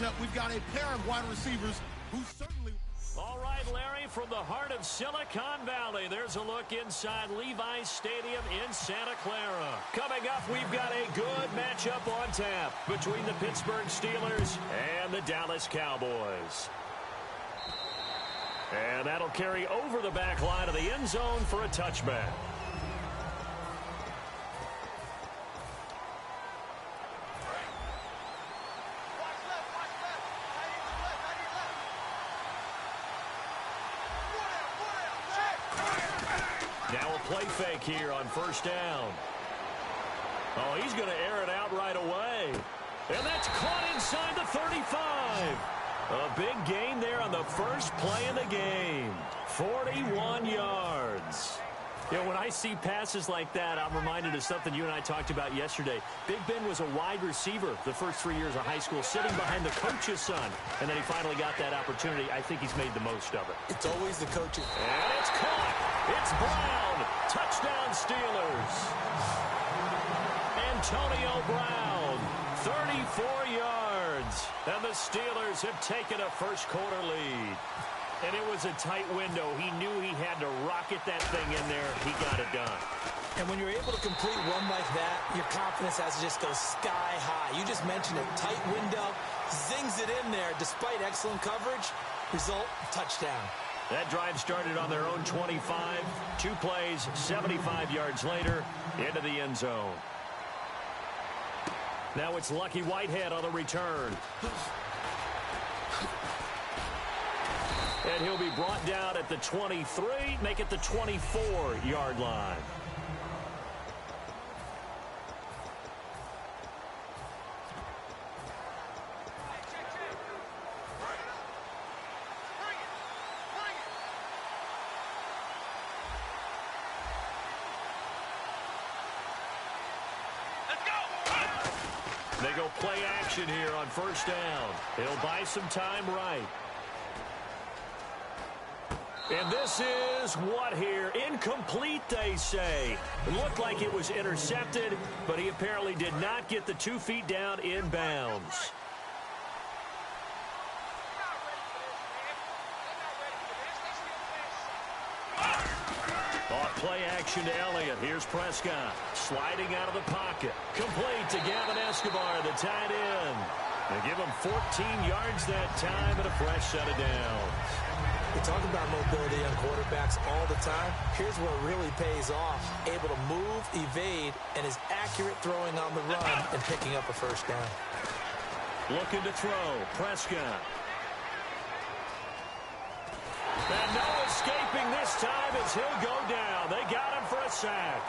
matchup, we've got a pair of wide receivers who certainly... All right, Larry, from the heart of Silicon Valley, there's a look inside Levi's Stadium in Santa Clara. Coming up, we've got a good matchup on tap between the Pittsburgh Steelers and the Dallas Cowboys. And that'll carry over the back line of the end zone for a touchback. Now a play fake here on first down. Oh, he's going to air it out right away. And that's caught inside the 35. A big gain there on the first play of the game. 41 yards. You know, when I see passes like that, I'm reminded of something you and I talked about yesterday. Big Ben was a wide receiver the first 3 years of high school, sitting behind the coach's son. And then he finally got that opportunity. I think he's made the most of it. It's always the coach's. And it's caught. It's Brown. Touchdown Steelers. Antonio Brown, 34 yards. And the Steelers have taken a first-quarter lead. And it was a tight window. He knew he had to rocket that thing in there. He got it done. And when you're able to complete one like that, your confidence has to just go sky high. You just mentioned a tight window, zings it in there despite excellent coverage. Result, touchdown. That drive started on their own 25. 2 plays, 75 yards later, into the end zone. Now it's Lucky Whitehead on the return. And he'll be brought down at the 23, make it the 24-yard line. They go play action here on first down. It'll buy some time right. And this is what here? Incomplete, they say. It looked like it was intercepted, but he apparently did not get the 2 feet down in bounds. Off play action to Elliott. Here's Prescott sliding out of the pocket. Complete to Gavin Escobar, the tight end. They give him 14 yards that time and a fresh set of downs. We talk about mobility on quarterbacks all the time. Here's where it really pays off. Able to move, evade, and is accurate throwing on the run and picking up a first down. Looking to throw. Prescott. And no escaping this time as he'll go down. They got him for a sack.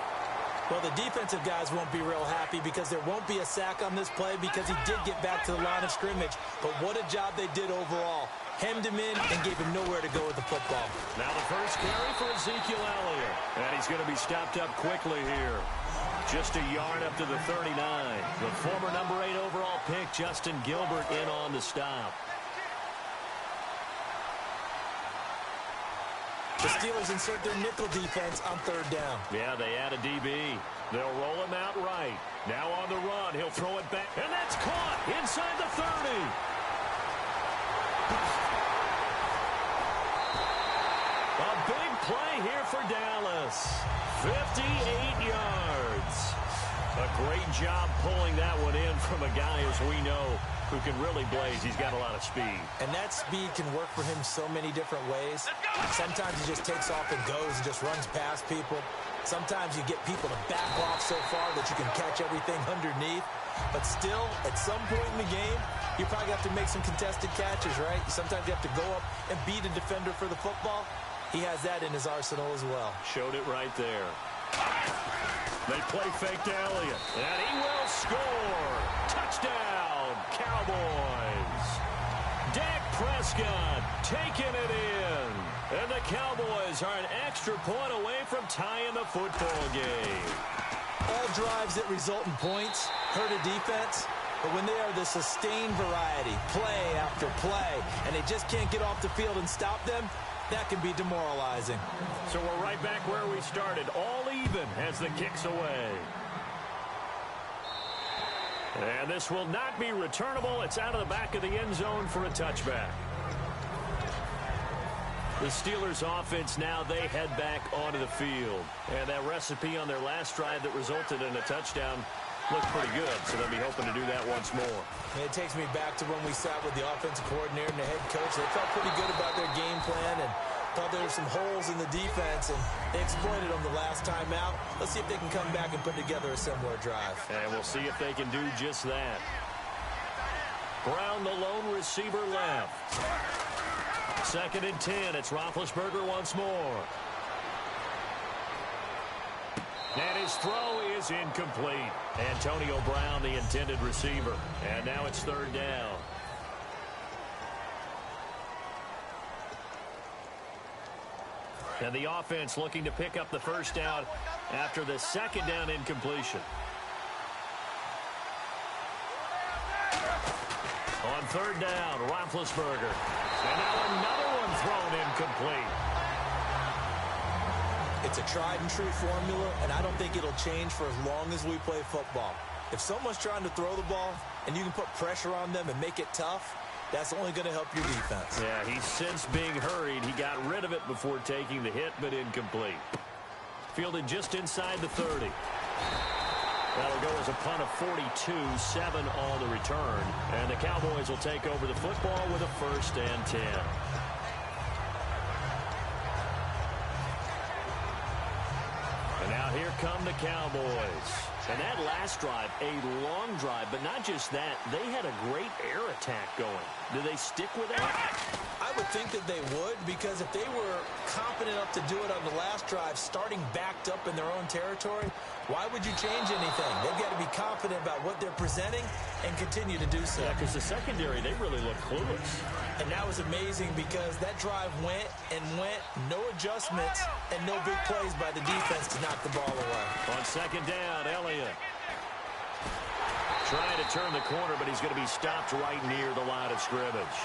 Well, the defensive guys won't be real happy because there won't be a sack on this play because he did get back to the line of scrimmage. But what a job they did overall. Hemmed him in and gave him nowhere to go with the football. Now the first carry for Ezekiel Elliott. And he's going to be stopped up quickly here. Just a yard up to the 39. The former number 8 overall pick, Justin Gilbert, in on the stop. The Steelers insert their nickel defense on third down. Yeah, they add a DB. They'll roll him out right. Now on the run, he'll throw it back. And that's caught inside the 30. A big play here for Dallas. 58 yards. A great job pulling that one in from a guy, as we know, who can really blaze. He's got a lot of speed. And that speed can work for him so many different ways. Sometimes he just takes off and goes and just runs past people. Sometimes you get people to back off so far that you can catch everything underneath. But still, at some point in the game, you probably have to make some contested catches, right? Sometimes you have to go up and beat a defender for the football. He has that in his arsenal as well. Showed it right there. They play fake to Elliott, and he will score. Touchdown, Cowboys. Dak Prescott taking it in. And the Cowboys are an extra point away from tying the football game. All drives that result in points hurt a defense, but when they are the sustained variety, play after play, and they just can't get off the field and stop them, that can be demoralizing. So we're right back where we started, all even as the kick's away. And this will not be returnable. It's out of the back of the end zone for a touchback. The Steelers offense now, they head back onto the field. And that recipe on their last drive that resulted in a touchdown looked pretty good, so they'll be hoping to do that once more. And it takes me back to when we sat with the offensive coordinator and the head coach. They felt pretty good about their game plan and thought there were some holes in the defense, and they exploited them the last time out. Let's see if they can come back and put together a similar drive. And we'll see if they can do just that. Brown, the lone receiver, left. 2nd and 10. It's Roethlisberger once more. And his throw is incomplete. Antonio Brown, the intended receiver. And now it's 3rd down. And the offense looking to pick up the 1st down after the 2nd down incompletion. On 3rd down, Roethlisberger. And now another one thrown incomplete. It's a tried-and-true formula, and I don't think it'll change for as long as we play football. If someone's trying to throw the ball and you can put pressure on them and make it tough, that's only going to help your defense. Yeah, he's since being hurried. He got rid of it before taking the hit, but incomplete. Fielded just inside the 30. That'll go as a punt of 42, 7 on the return. And the Cowboys will take over the football with a 1st and 10. And now here come the Cowboys. And that last drive, a long drive, but not just that, they had a great air attack going. Do they stick with that? I would think that they would, because if they were confident enough to do it on the last drive, starting backed up in their own territory, why would you change anything? They've got to be confident about what they're presenting and continue to do so. Yeah, because the secondary, they really look clueless. And that was amazing because that drive went and went, no adjustments, and no big plays by the defense to knock the ball away. On 2nd down, Elliott. Trying to turn the corner, but he's going to be stopped right near the line of scrimmage.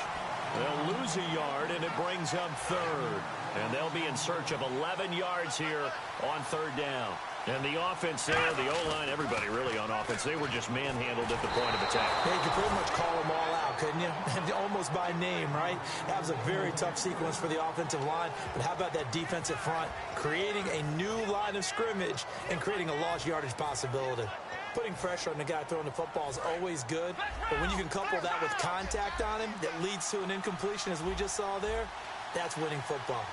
They'll lose a yard, and it brings up 3rd. And they'll be in search of 11 yards here on 3rd down. And the offense there, the O-line, everybody really on offense, they were just manhandled at the point of attack. Yeah, you could pretty much call them all out, couldn't you? Almost by name, right? That was a very tough sequence for the offensive line. But how about that defensive front? Creating a new line of scrimmage and creating a lost yardage possibility. Putting pressure on the guy throwing the football is always good. But when you can couple that with contact on him that leads to an incompletion, as we just saw there, that's winning football.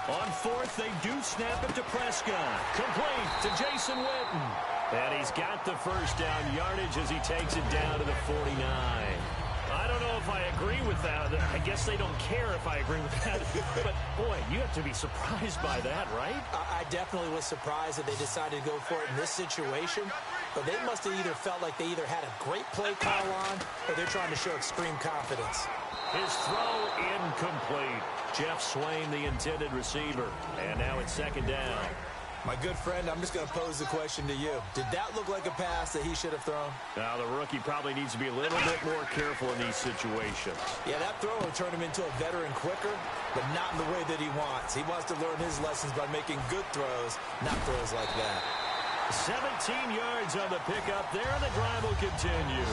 On 4th, they do snap it to Prescott. Complete to Jason Witten. And he's got the 1st down yardage as he takes it down to the 49. I don't know if I agree with that. I guess they don't care if I agree with that. But, boy, you have to be surprised by that, right? I definitely was surprised that they decided to go for it in this situation. But they must have either felt like they either had a great play call on or they're trying to show extreme confidence. His throw incomplete. Jeff Swain, the intended receiver. And now it's 2nd down. My good friend, I'm just going to pose the question to you. Did that look like a pass that he should have thrown? Now, the rookie probably needs to be a little bit more careful in these situations. Yeah, that throw will turn him into a veteran quicker, but not in the way that he wants. He wants to learn his lessons by making good throws, not throws like that. 17 yards on the pickup there, and the drive will continue.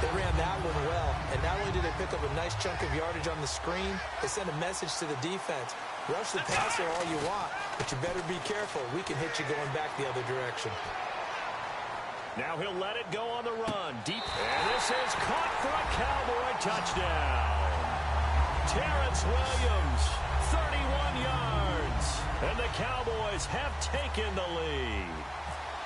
They ran that one well, and not only did they pick up a nice chunk of yardage on the screen, they sent a message to the defense. Rush the passer all you want, but you better be careful. We can hit you going back the other direction. Now he'll let it go on the run. Deep. And this is caught for a Cowboy touchdown. Terrence Williams, 31 yards. And the Cowboys have taken the lead.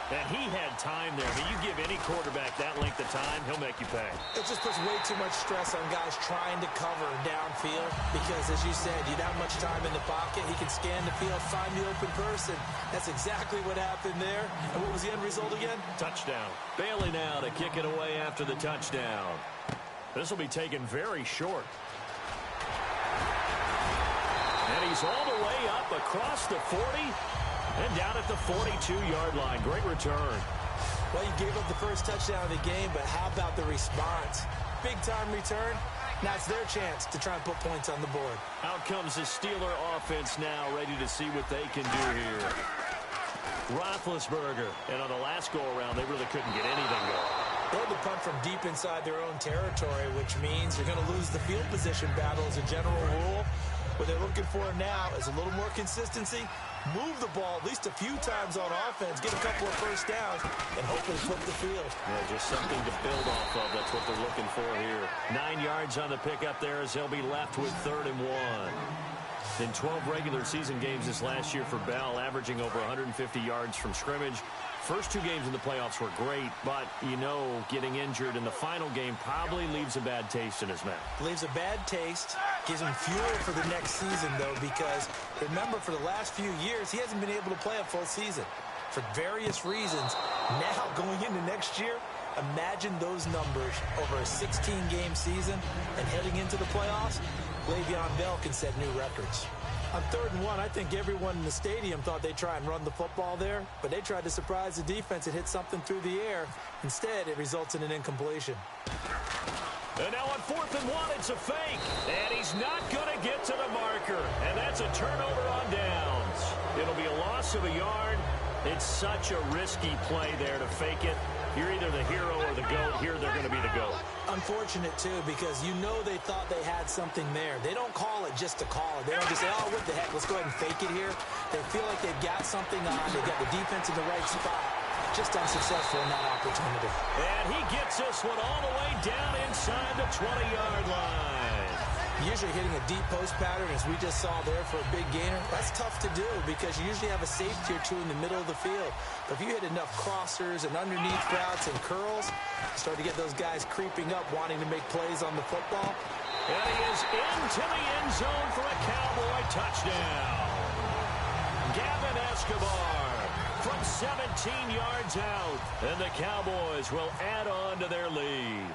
And he had time there. I mean, you give any quarterback that length of time, he'll make you pay. It just puts way too much stress on guys trying to cover downfield because, as you said, you don't have much time in the pocket. He can scan the field, find the open person. That's exactly what happened there. And what was the end result again? Touchdown. Bailey now to kick it away after the touchdown. This will be taken very short. And he's all the way up across the 40. And down at the 42-yard line. Great return. Well, you gave up the first touchdown of the game, but how about the response? Big-time return. Now it's their chance to try and put points on the board. Out comes the Steeler offense now, ready to see what they can do here. Roethlisberger. And on the last go-around, they really couldn't get anything going. They had to punt from deep inside their own territory, which means you're going to lose the field position battle as a general rule. What they're looking for now is a little more consistency, move the ball at least a few times on offense, get a couple of first downs, and hopefully flip the field. Yeah, just something to build off of. That's what they're looking for here. 9 yards on the pickup there as they'll be left with 3rd and 1. In 12 regular season games this last year for Bell, averaging over 150 yards from scrimmage. First 2 games in the playoffs were great, but, you know, getting injured in the final game probably leaves a bad taste in his mouth. Leaves a bad taste, gives him fuel for the next season, though, because, remember, for the last few years, he hasn't been able to play a full season for various reasons. Now, going into next year, imagine those numbers over a 16-game season and heading into the playoffs. Le'Veon Bell can set new records. On 3rd and 1, I think everyone in the stadium thought they'd try and run the football there, but they tried to surprise the defense and hit something through the air. Instead, it results in an incompletion. And now on 4th and 1, it's a fake. And he's not going to get to the marker. And that's a turnover on downs. It'll be a loss of a yard. It's such a risky play there to fake it. You're either the hero or the GOAT. Here they're going to be the GOAT. Unfortunate, too, because you know they thought they had something there. They don't call it just to call it. They don't just say, oh, what the heck, let's go ahead and fake it here. They feel like they've got something on. They've got the defense in the right spot. Just unsuccessful in that opportunity. And he gets this one all the way down inside the 20-yard line. Usually hitting a deep post pattern, as we just saw there for a big gainer, that's tough to do because you usually have a safety or two in the middle of the field. But if you hit enough crossers and underneath routes and curls, you start to get those guys creeping up, wanting to make plays on the football. And he is into the end zone for a Cowboy touchdown. Gavin Escobar from 17 yards out. And the Cowboys will add on to their lead.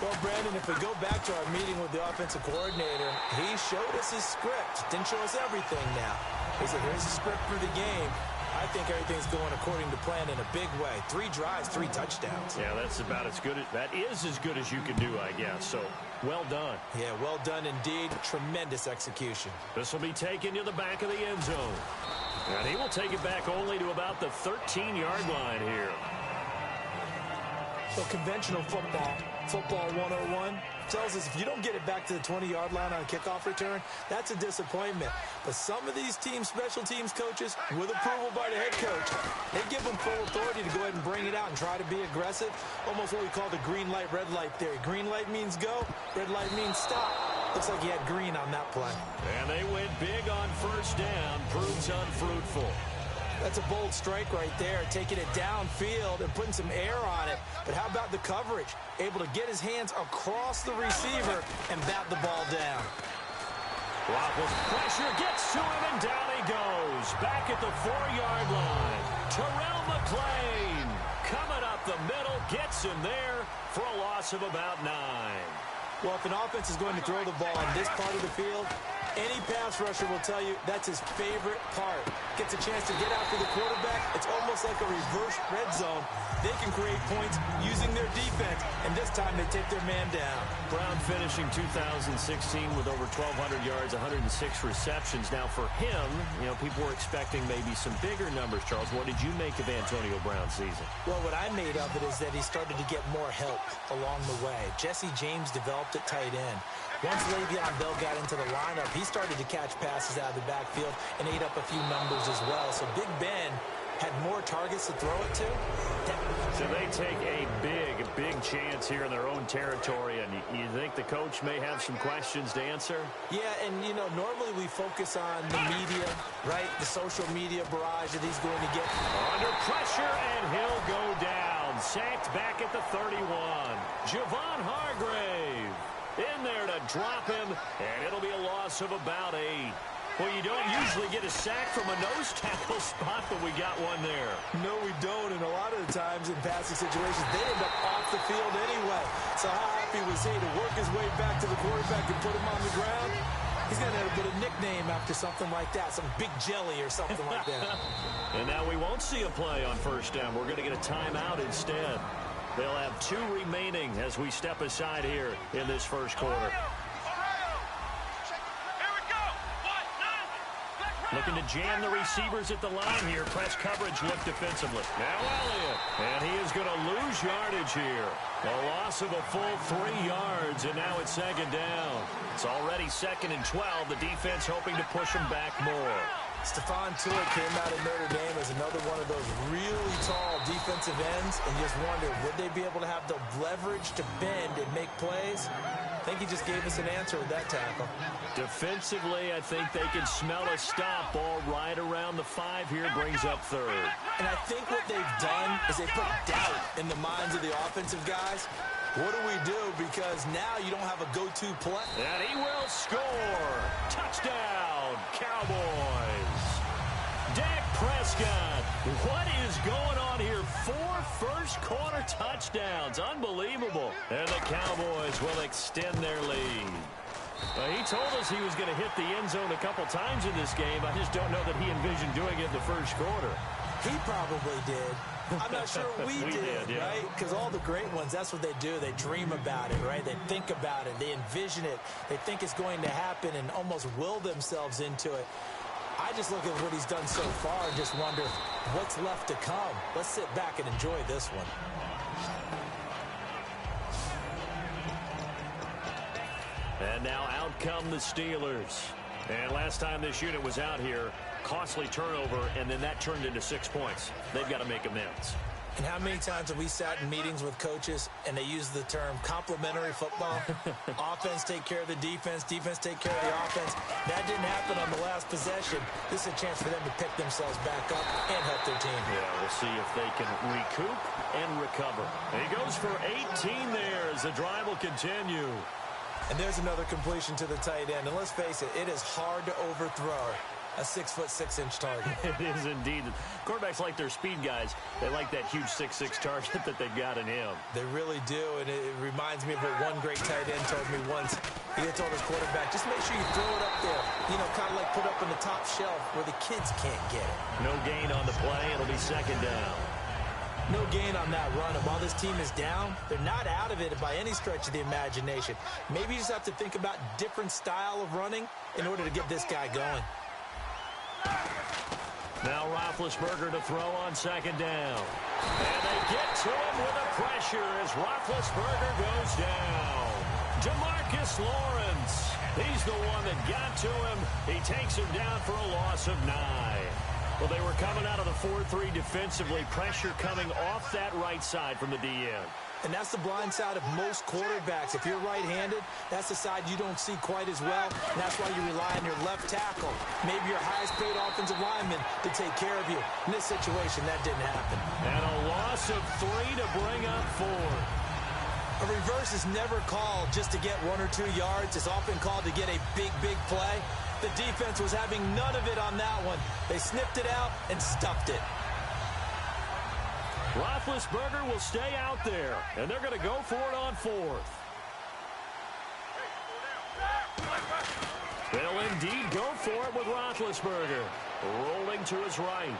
Well, Brandon, if we go back to our meeting with the offensive coordinator, he showed us his script. Didn't show us everything now. He said, here's the script for the game. I think everything's going according to plan in a big way. 3 drives, 3 touchdowns. Yeah, that's about as good. That is as good as you can do, I guess. So, well done. Yeah, well done indeed. Tremendous execution. This will be taken to the back of the end zone. And he will take it back only to about the 13-yard line here. So conventional football 101, tells us if you don't get it back to the 20-yard line on a kickoff return, that's a disappointment. But some of these team special teams coaches, with approval by the head coach, they give them full authority to go ahead and bring it out and try to be aggressive. Almost what we call the green light, red light theory. Green light means go, red light means stop. Looks like he had green on that play. And they went big on 1st down, proves unfruitful. That's a bold strike right there, taking it downfield and putting some air on it. But how about the coverage? Able to get his hands across the receiver and bat the ball down. Waffles pressure gets to him, and down he goes. Back at the 4-yard line. Terrell McClain coming up the middle, gets him there for a loss of about 9. Well, if an offense is going to throw the ball on this part of the field, any pass rusher will tell you that's his favorite part. Gets a chance to get after the quarterback. It's almost like a reverse red zone. They can create points using their defense, and this time they take their man down. Brown finishing 2016 with over 1,200 yards, 106 receptions. Now for him, you know, people were expecting maybe some bigger numbers, Charles. What did you make of Antonio Brown's season? Well, what I made of it is that he started to get more help along the way. Jesse James developed at tight end. Once Le'Veon Bell got into the lineup, he started to catch passes out of the backfield and ate up a few numbers as well. So Big Ben had more targets to throw it to. So they take a big chance here in their own territory, and you think the coach may have some questions to answer? Yeah, and, you know, normally we focus on the media, right? The social media barrage that he's going to get. Under pressure, and he'll go down. Sacked back at the 31. Javon Hargrave in there to drop him, and it'll be a loss of about 8. Well, you don't usually get a sack from a nose tackle spot, but we got one there. No, we don't, and a lot of the times in passing situations, they end up off the field anyway. So how happy was he to work his way back to the quarterback and put him on the ground? He's going to have a bit of nickname after something like that, some big jelly or something like that. And now we won't see a play on 1st down. We're going to get a timeout instead. They'll have 2 remaining as we step aside here in this first quarter. Looking to jam the receivers at the line here. Press coverage look defensively. Now Elliott. And he is going to lose yardage here. A loss of a full 3 yards, and now it's second down. It's already 2nd and 12. The defense hoping to push him back more. Stephon Tuitt came out of Notre Dame as another one of those really tall defensive ends, and you just wonder, would they be able to have the leverage to bend and make plays? I think he just gave us an answer with that tackle. Defensively, I think they can smell a stop. Ball right around the 5 here, brings up 3rd. And I think what they've done is they put doubt in the minds of the offensive guys. What do we do? Because now you don't have a go-to play. And he will score. Touchdown, Cowboys. Dak Prescott. What is going on here? 4 first-quarter touchdowns. Unbelievable. And the Cowboys will extend their lead. He told us he was going to hit the end zone a couple times in this game. I just don't know that he envisioned doing it in the first quarter. He probably did. I'm not sure we did, yeah. right? Because all the great ones, that's what they do. They dream about it, right? They think about it. They envision it. They think it's going to happen and almost will themselves into it. I just look at what he's done so far and just wonder what's left to come. Let's sit back and enjoy this one. And now out come the Steelers. And last time this unit was out here, costly turnover, and then that turned into 6 points. They've got to make amends. And how many times have we sat in meetings with coaches and they use the term complementary football? Offense take care of the defense, defense take care of the offense. That didn't happen on the last possession. This is a chance for them to pick themselves back up and help their team. Yeah, we'll see if they can recoup and recover. And he goes for 18 there as the drive will continue. And there's another completion to the tight end. And let's face it, it is hard to overthrow a 6'6" target. It is indeed. Quarterbacks like their speed guys. They like that huge 6'6" target that they've got in him. They really do, and it reminds me of what one great tight end told me once. He had told his quarterback, just make sure you throw it up there. You know, kind of like put up on the top shelf where the kids can't get it. No gain on the play. It'll be second down. No gain on that run. And while this team is down, they're not out of it by any stretch of the imagination. Maybe you just have to think about different style of running in order to get this guy going. Now Roethlisberger to throw on second down. And they get to him with a pressure as Roethlisberger goes down. DeMarcus Lawrence. He's the one that got to him. He takes him down for a loss of 9. Well, they were coming out of the 4-3 defensively. Pressure coming off that right side from the DN. And that's the blind side of most quarterbacks. If you're right-handed, that's the side you don't see quite as well. And that's why you rely on your left tackle, maybe your highest-paid offensive lineman, to take care of you. In this situation, that didn't happen. And a loss of 3 to bring up 4. A reverse is never called just to get 1 or 2 yards. It's often called to get a big, big play. The defense was having none of it on that one. They sniffed it out and stuffed it. Roethlisberger will stay out there, and they're going to go for it on 4th. They'll indeed go for it with Roethlisberger. Rolling to his right.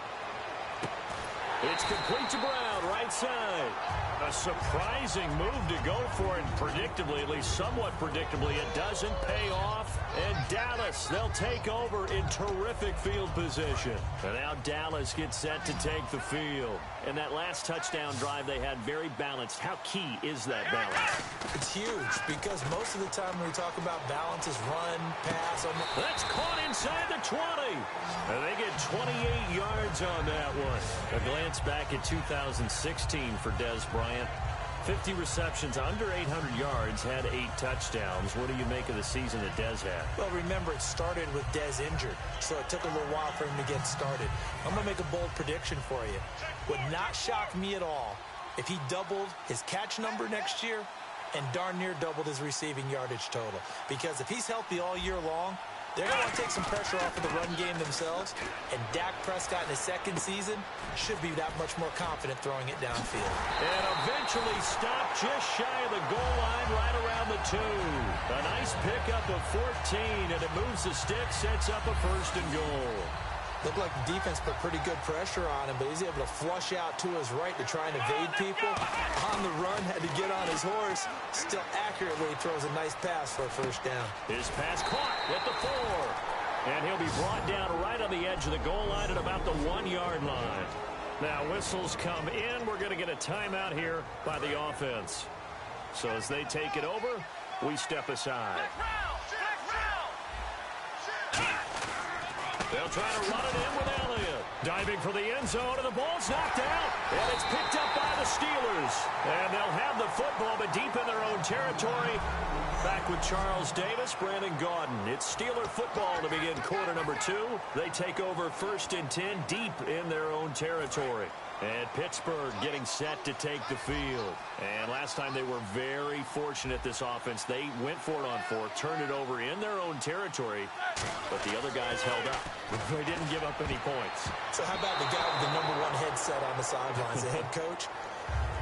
It's complete to Brown, right side. A surprising move to go for it, predictably, at least somewhat predictably. It doesn't pay off, and Dallas, they'll take over in terrific field position. And now Dallas gets set to take the field. And that last touchdown drive they had very balanced. How key is that balance? It's huge because most of the time when we talk about balance is run, pass. That's caught inside the 20. And they get 28 yards on that one. A glance back at 2016 for Dez Bryant. 50 receptions, under 800 yards, had 8 touchdowns. What do you make of the season that Dez had? Well, remember, it started with Dez injured, so it took a little while for him to get started. I'm going to make a bold prediction for you. Would not shock me at all if he doubled his catch number next year and darn near doubled his receiving yardage total. Because if he's healthy all year long, they're going to want to take some pressure off of the run game themselves, and Dak Prescott in his second season should be that much more confident throwing it downfield. And eventually stopped just shy of the goal line right around the 2. A nice pickup of 14, and it moves the stick, sets up a 1st and goal. Looked like the defense put pretty good pressure on him, but he's able to flush out to his right to try and evade people. On the run, had to get on his horse. Still accurately throws a nice pass for a 1st down. His pass caught at the 4. And he'll be brought down right on the edge of the goal line at about the 1-yard line. Now whistles come in. We're going to get a timeout here by the offense. So as they take it over, we step aside. They'll try to run it in with Elliott. Diving for the end zone, and the ball's knocked out. And it's picked up by the Steelers. And they'll have the football, but deep in their own territory. Back with Charles Davis, Brandon Gaudin. It's Steeler football to begin quarter number 2. They take over 1st and 10 deep in their own territory. And Pittsburgh getting set to take the field. And last time they were very fortunate, this offense. They went for it on 4, turned it over in their own territory, but the other guys held up. They didn't give up any points. So how about the guy with the #1 headset on the sidelines, the head coach?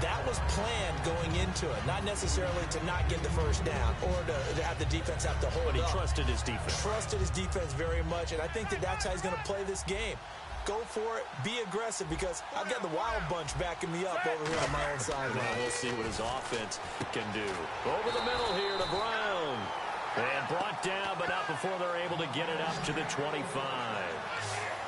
That was planned going into it, not necessarily to not get the first down or to have the defense have to hold up. But he trusted his defense. Trusted his defense very much, and I think that's how he's going to play this game. Go for it. Be aggressive, because I've got the Wild Bunch backing me up over here on my own sideline. We'll see what his offense can do. Over the middle here to Brown. And brought down, but not before they're able to get it up to the 25.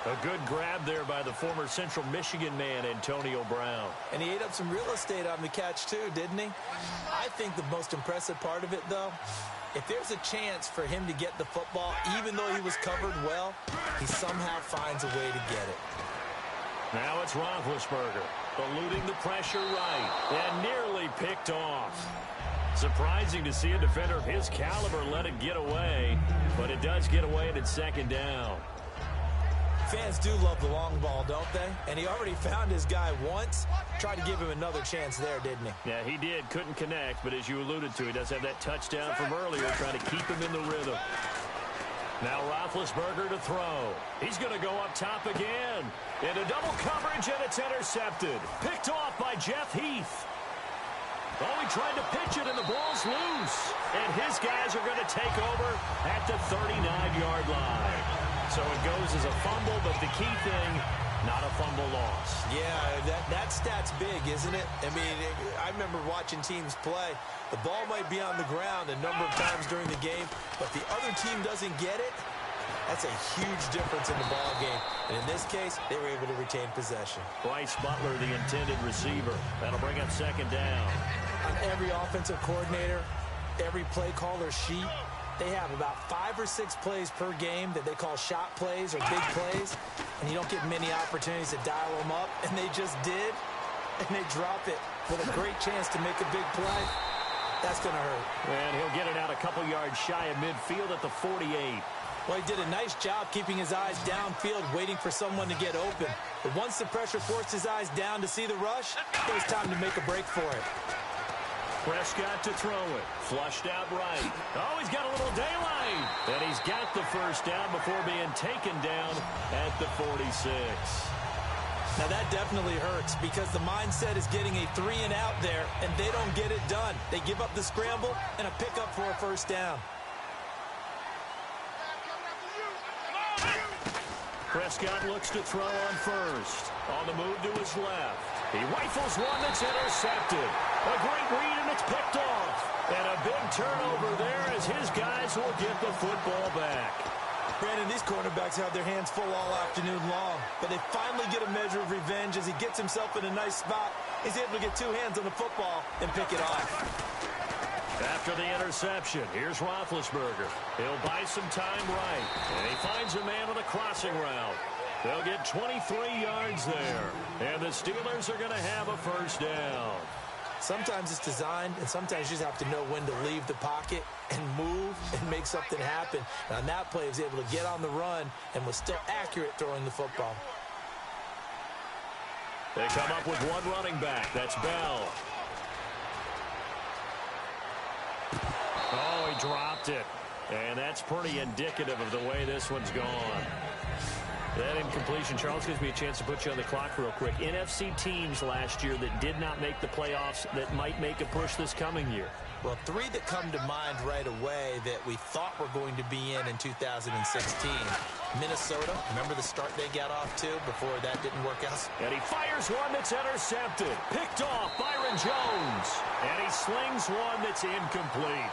A good grab there by the former Central Michigan man, Antonio Brown. And he ate up some real estate on the catch, too, didn't he? I think the most impressive part of it, though, if there's a chance for him to get the football, even though he was covered well, he somehow finds a way to get it. Now it's Roethlisberger, eluding the pressure right, and nearly picked off. Surprising to see a defender of his caliber let it get away, but it does get away and it's 2nd down. Fans do love the long ball, don't they? And he already found his guy once. Tried to give him another chance there, didn't he? Yeah, he did. Couldn't connect, but as you alluded to, he does have that touchdown from earlier, trying to keep him in the rhythm. Now Roethlisberger to throw. He's going to go up top again. Into double coverage, and it's intercepted. Picked off by Jeff Heath. Oh, he tried to pitch it, and the ball's loose. And his guys are going to take over at the 39-yard line. So it goes as a fumble, but the key thing, not a fumble loss. Yeah, that stat's big, isn't it? I mean, I remember watching teams play. The ball might be on the ground a number of times during the game, but the other team doesn't get it. That's a huge difference in the ball game. And in this case, they were able to retain possession. Bryce Butler, the intended receiver. That'll bring up 2nd down. On every offensive coordinator, every play caller sheet, they have about 5 or 6 plays per game that they call shot plays or big plays, and you don't get many opportunities to dial them up, and they just did, and they drop it with a great chance to make a big play. That's going to hurt. And he'll get it out a couple yards shy of midfield at the 48. Well, he did a nice job keeping his eyes downfield, waiting for someone to get open. But once the pressure forced his eyes down to see the rush, it was time to make a break for it. Prescott to throw it. Flushed out right. Oh, he's got a little daylight. And he's got the first down before being taken down at the 46. Now that definitely hurts, because the mindset is getting a 3-and-out there, and they don't get it done. They give up the scramble and a pickup for a first down. Prescott looks to throw on first. On the move to his left. He rifles one that's intercepted. A great read, and it's picked off. And a big turnover there as his guys will get the football back. Brandon, these cornerbacks have their hands full all afternoon long, but they finally get a measure of revenge as he gets himself in a nice spot. He's able to get 2 hands on the football and pick it off. After the interception, here's Roethlisberger. He'll buy some time right, and he finds a man on a crossing route. They'll get 23 yards there, and the Steelers are going to have a first down. Sometimes it's designed, and sometimes you just have to know when to leave the pocket and move and make something happen. And on that play, he was able to get on the run and was still accurate throwing the football. They come up with one running back. That's Bell. Oh, he dropped it. And that's pretty indicative of the way this one's gone. That incompletion, Charles, gives me a chance to put you on the clock real quick. NFC teams last year that did not make the playoffs that might make a push this coming year. Well, 3 that come to mind right away that we thought were going to be in 2016. Minnesota, remember the start they got off to before that didn't work out? And he fires one that's intercepted. Picked off Byron Jones. And he slings one that's incomplete.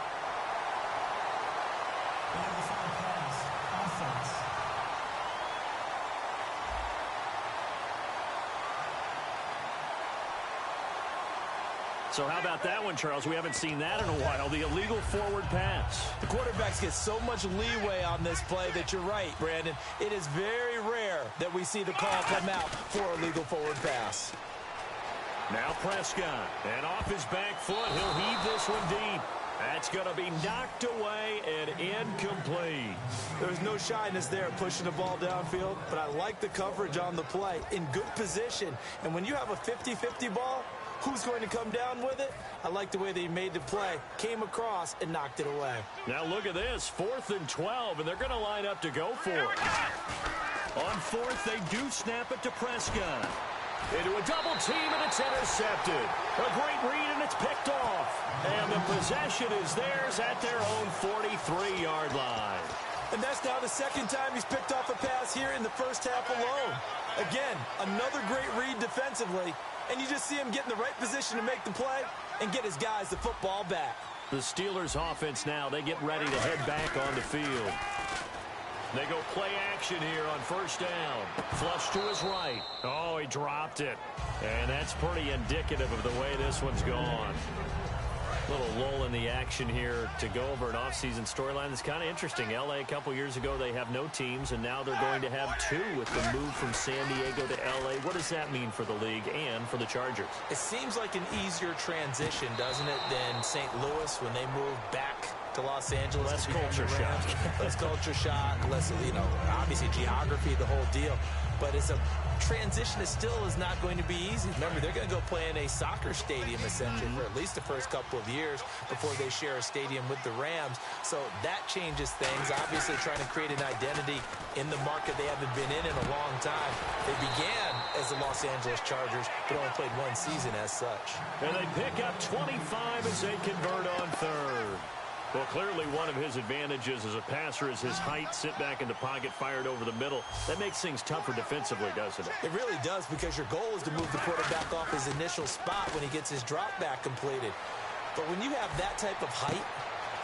So how about that one, Charles? We haven't seen that in a while. The illegal forward pass. The quarterbacks get so much leeway on this play that you're right, Brandon. It is very rare that we see the call come out for a legal forward pass. Now Prescott, and off his back foot, he'll heave this one deep. That's going to be knocked away and incomplete. There's no shyness there pushing the ball downfield, but I like the coverage on the play. In good position, and when you have a 50-50 ball, who's going to come down with it? I like the way they made the play, came across, and knocked it away. Now look at this, 4th and 12, and they're going to line up to go for it. On 4th, they do snap it to Prescott. Into a double team, and it's intercepted. A great read, and it's picked off. And the possession is theirs at their own 43-yard line. And that's now the second time he's picked off a pass here in the first half alone. Again, another great read defensively, and you just see him get in the right position to make the play and get his guys the football back. The Steelers offense now, they get ready to head back on the field. They go play action here on first down. Flush to his right. Oh, he dropped it. And that's pretty indicative of the way this one's gone. Little lull in the action here to go over an offseason storyline that's kind of interesting. L.A. a couple years ago, they have no teams, and now they're going to have 2 with the move from San Diego to L.A. What does that mean for the league and for the Chargers? It seems like an easier transition, doesn't it, than St. Louis when they moved back to Los Angeles. Less culture shock. Less culture shock, less, obviously geography, the whole deal. But it's a transition that still is not going to be easy. Remember, they're going to go play in a soccer stadium, essentially, for at least the first couple of years before they share a stadium with the Rams. So that changes things. Obviously, trying to create an identity in the market they haven't been in a long time. They began as the Los Angeles Chargers, but only played 1 season as such. And they pick up 25 as they convert on 3rd. Well, clearly one of his advantages as a passer is his height, sit back in the pocket, fired over the middle. That makes things tougher defensively, doesn't it? It really does, because your goal is to move the quarterback off his initial spot when he gets his drop back completed. But when you have that type of height,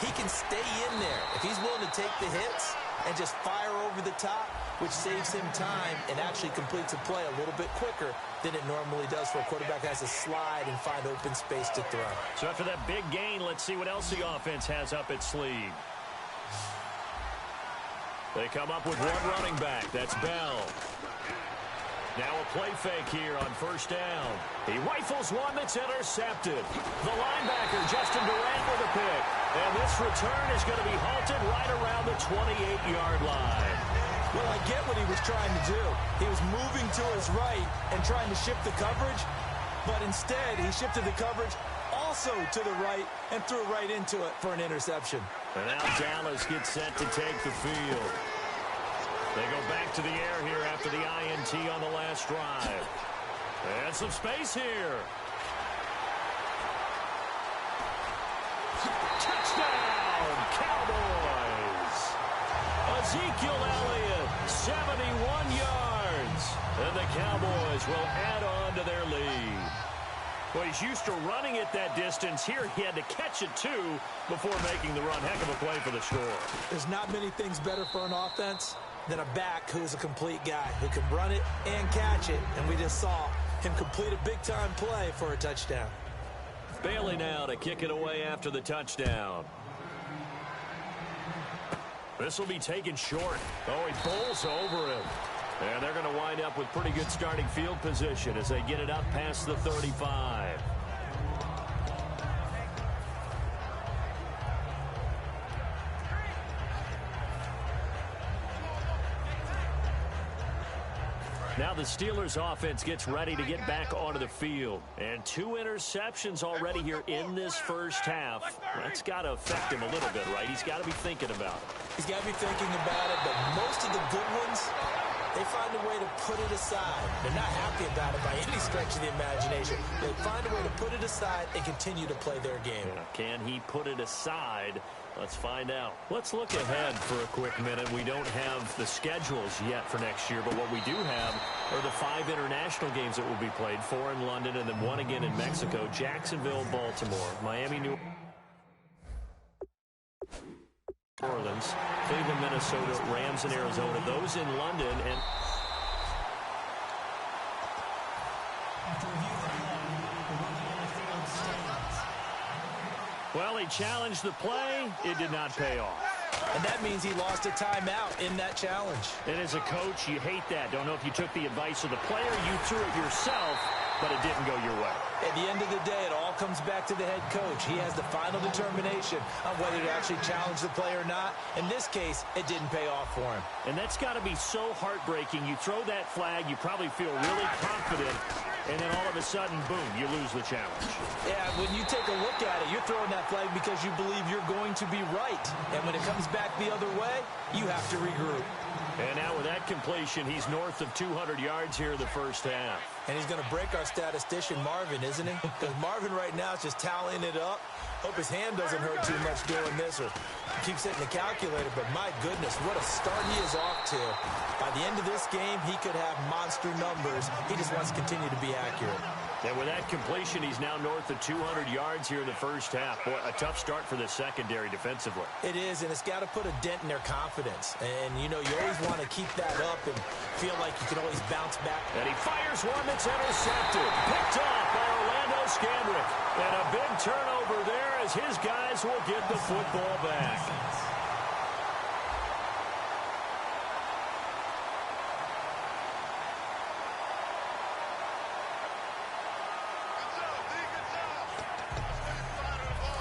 he can stay in there. If he's willing to take the hits and just fire over the top, which saves him time and actually completes a play a little bit quicker than it normally does for a quarterback who has to slide and find open space to throw. So after that big gain, let's see what else the offense has up its sleeve. They come up with one running back. That's Bell. Now a play fake here on first down. He rifles one that's intercepted. The linebacker, Justin Durant, with a pick. And this return is going to be halted right around the 28-yard line. Well, I get what he was trying to do. He was moving to his right and trying to shift the coverage, but instead he shifted the coverage also to the right and threw right into it for an interception. And now Dallas gets set to take the field. They go back to the air here after the INT on the last drive. And some space here. Touchdown, Cowboys! Ezekiel Elliott, 71 yards. And the Cowboys will add on to their lead. Well, he's used to running it that distance. Here he had to catch it, too, before making the run. Heck of a play for the score. There's not many things better for an offense than a back who is a complete guy who can run it and catch it. And we just saw him complete a big-time play for a touchdown. Bailey now to kick it away after the touchdown. This will be taken short. Oh, he bowls over it. And they're going to wind up with pretty good starting field position as they get it up past the 35. Now the Steelers offense gets ready to get back onto the field. And 2 interceptions already here in this first half. That's got to affect him a little bit, right? He's got to be thinking about it. He's got to be thinking about it, but most of the good ones, they find a way to put it aside. They're not happy about it by any stretch of the imagination. They find a way to put it aside and continue to play their game. Yeah, can he put it aside? Let's find out. Let's look ahead for a quick minute. We don't have the schedules yet for next year, but what we do have are the 5 international games that will be played, 4 in London and then 1 again in Mexico, Jacksonville, Baltimore, Miami, New Orleans, Cleveland, Minnesota, Rams in Arizona. Those in London. And after review of the play, the running on the field stand. he challenged the play. It did not pay off. And that means he lost a timeout in that challenge. And as a coach, you hate that. Don't know if you took the advice of the player. You threw it yourself, but it didn't go your way. At the end of the day, it all comes back to the head coach. He has the final determination on whether to actually challenge the play or not. In this case, it didn't pay off for him. And that's got to be so heartbreaking. You throw that flag, you probably feel really confident, and then all of a sudden, boom, you lose the challenge. Yeah, when you take a look at it, you're throwing that flag because you believe you're going to be right. And when it comes back the other way, you have to regroup. And now with that completion, he's north of 200 yards here in the first half. And he's going to break our statistician, Marvin, isn't he? Because Marvin right now is just tallying it up. Hope his hand doesn't hurt too much doing this, or keeps hitting the calculator. But my goodness, what a start he is off to. By the end of this game, he could have monster numbers. He just wants to continue to be accurate. And with that completion, he's now north of 200 yards here in the first half. Boy, a tough start for the secondary defensively. It is, and it's got to put a dent in their confidence. And, you know, you always want to keep that up and feel like you can always bounce back. And he fires one that's intercepted. Picked off by Orlando Scandrick. And a big turnover there as his guys will get the football back.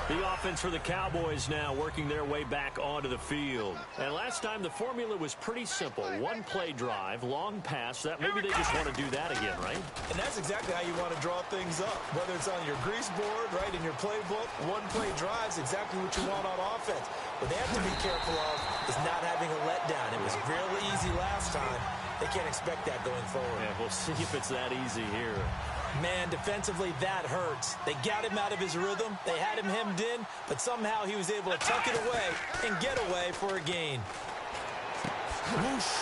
The offense for the Cowboys now working their way back onto the field. And last time the formula was pretty simple. One play drive, long pass. That maybe they just want to do that again, right? And that's exactly how you want to draw things up. Whether it's on your grease board, right, in your playbook, one play drive's exactly what you want on offense. What they have to be careful of is not having a letdown. It was real easy last time. They can't expect that going forward. Yeah, we'll see if it's that easy here. Man, defensively, that hurts. They got him out of his rhythm. They had him hemmed in, but somehow he was able to tuck it away and get away for a gain. Whoosh.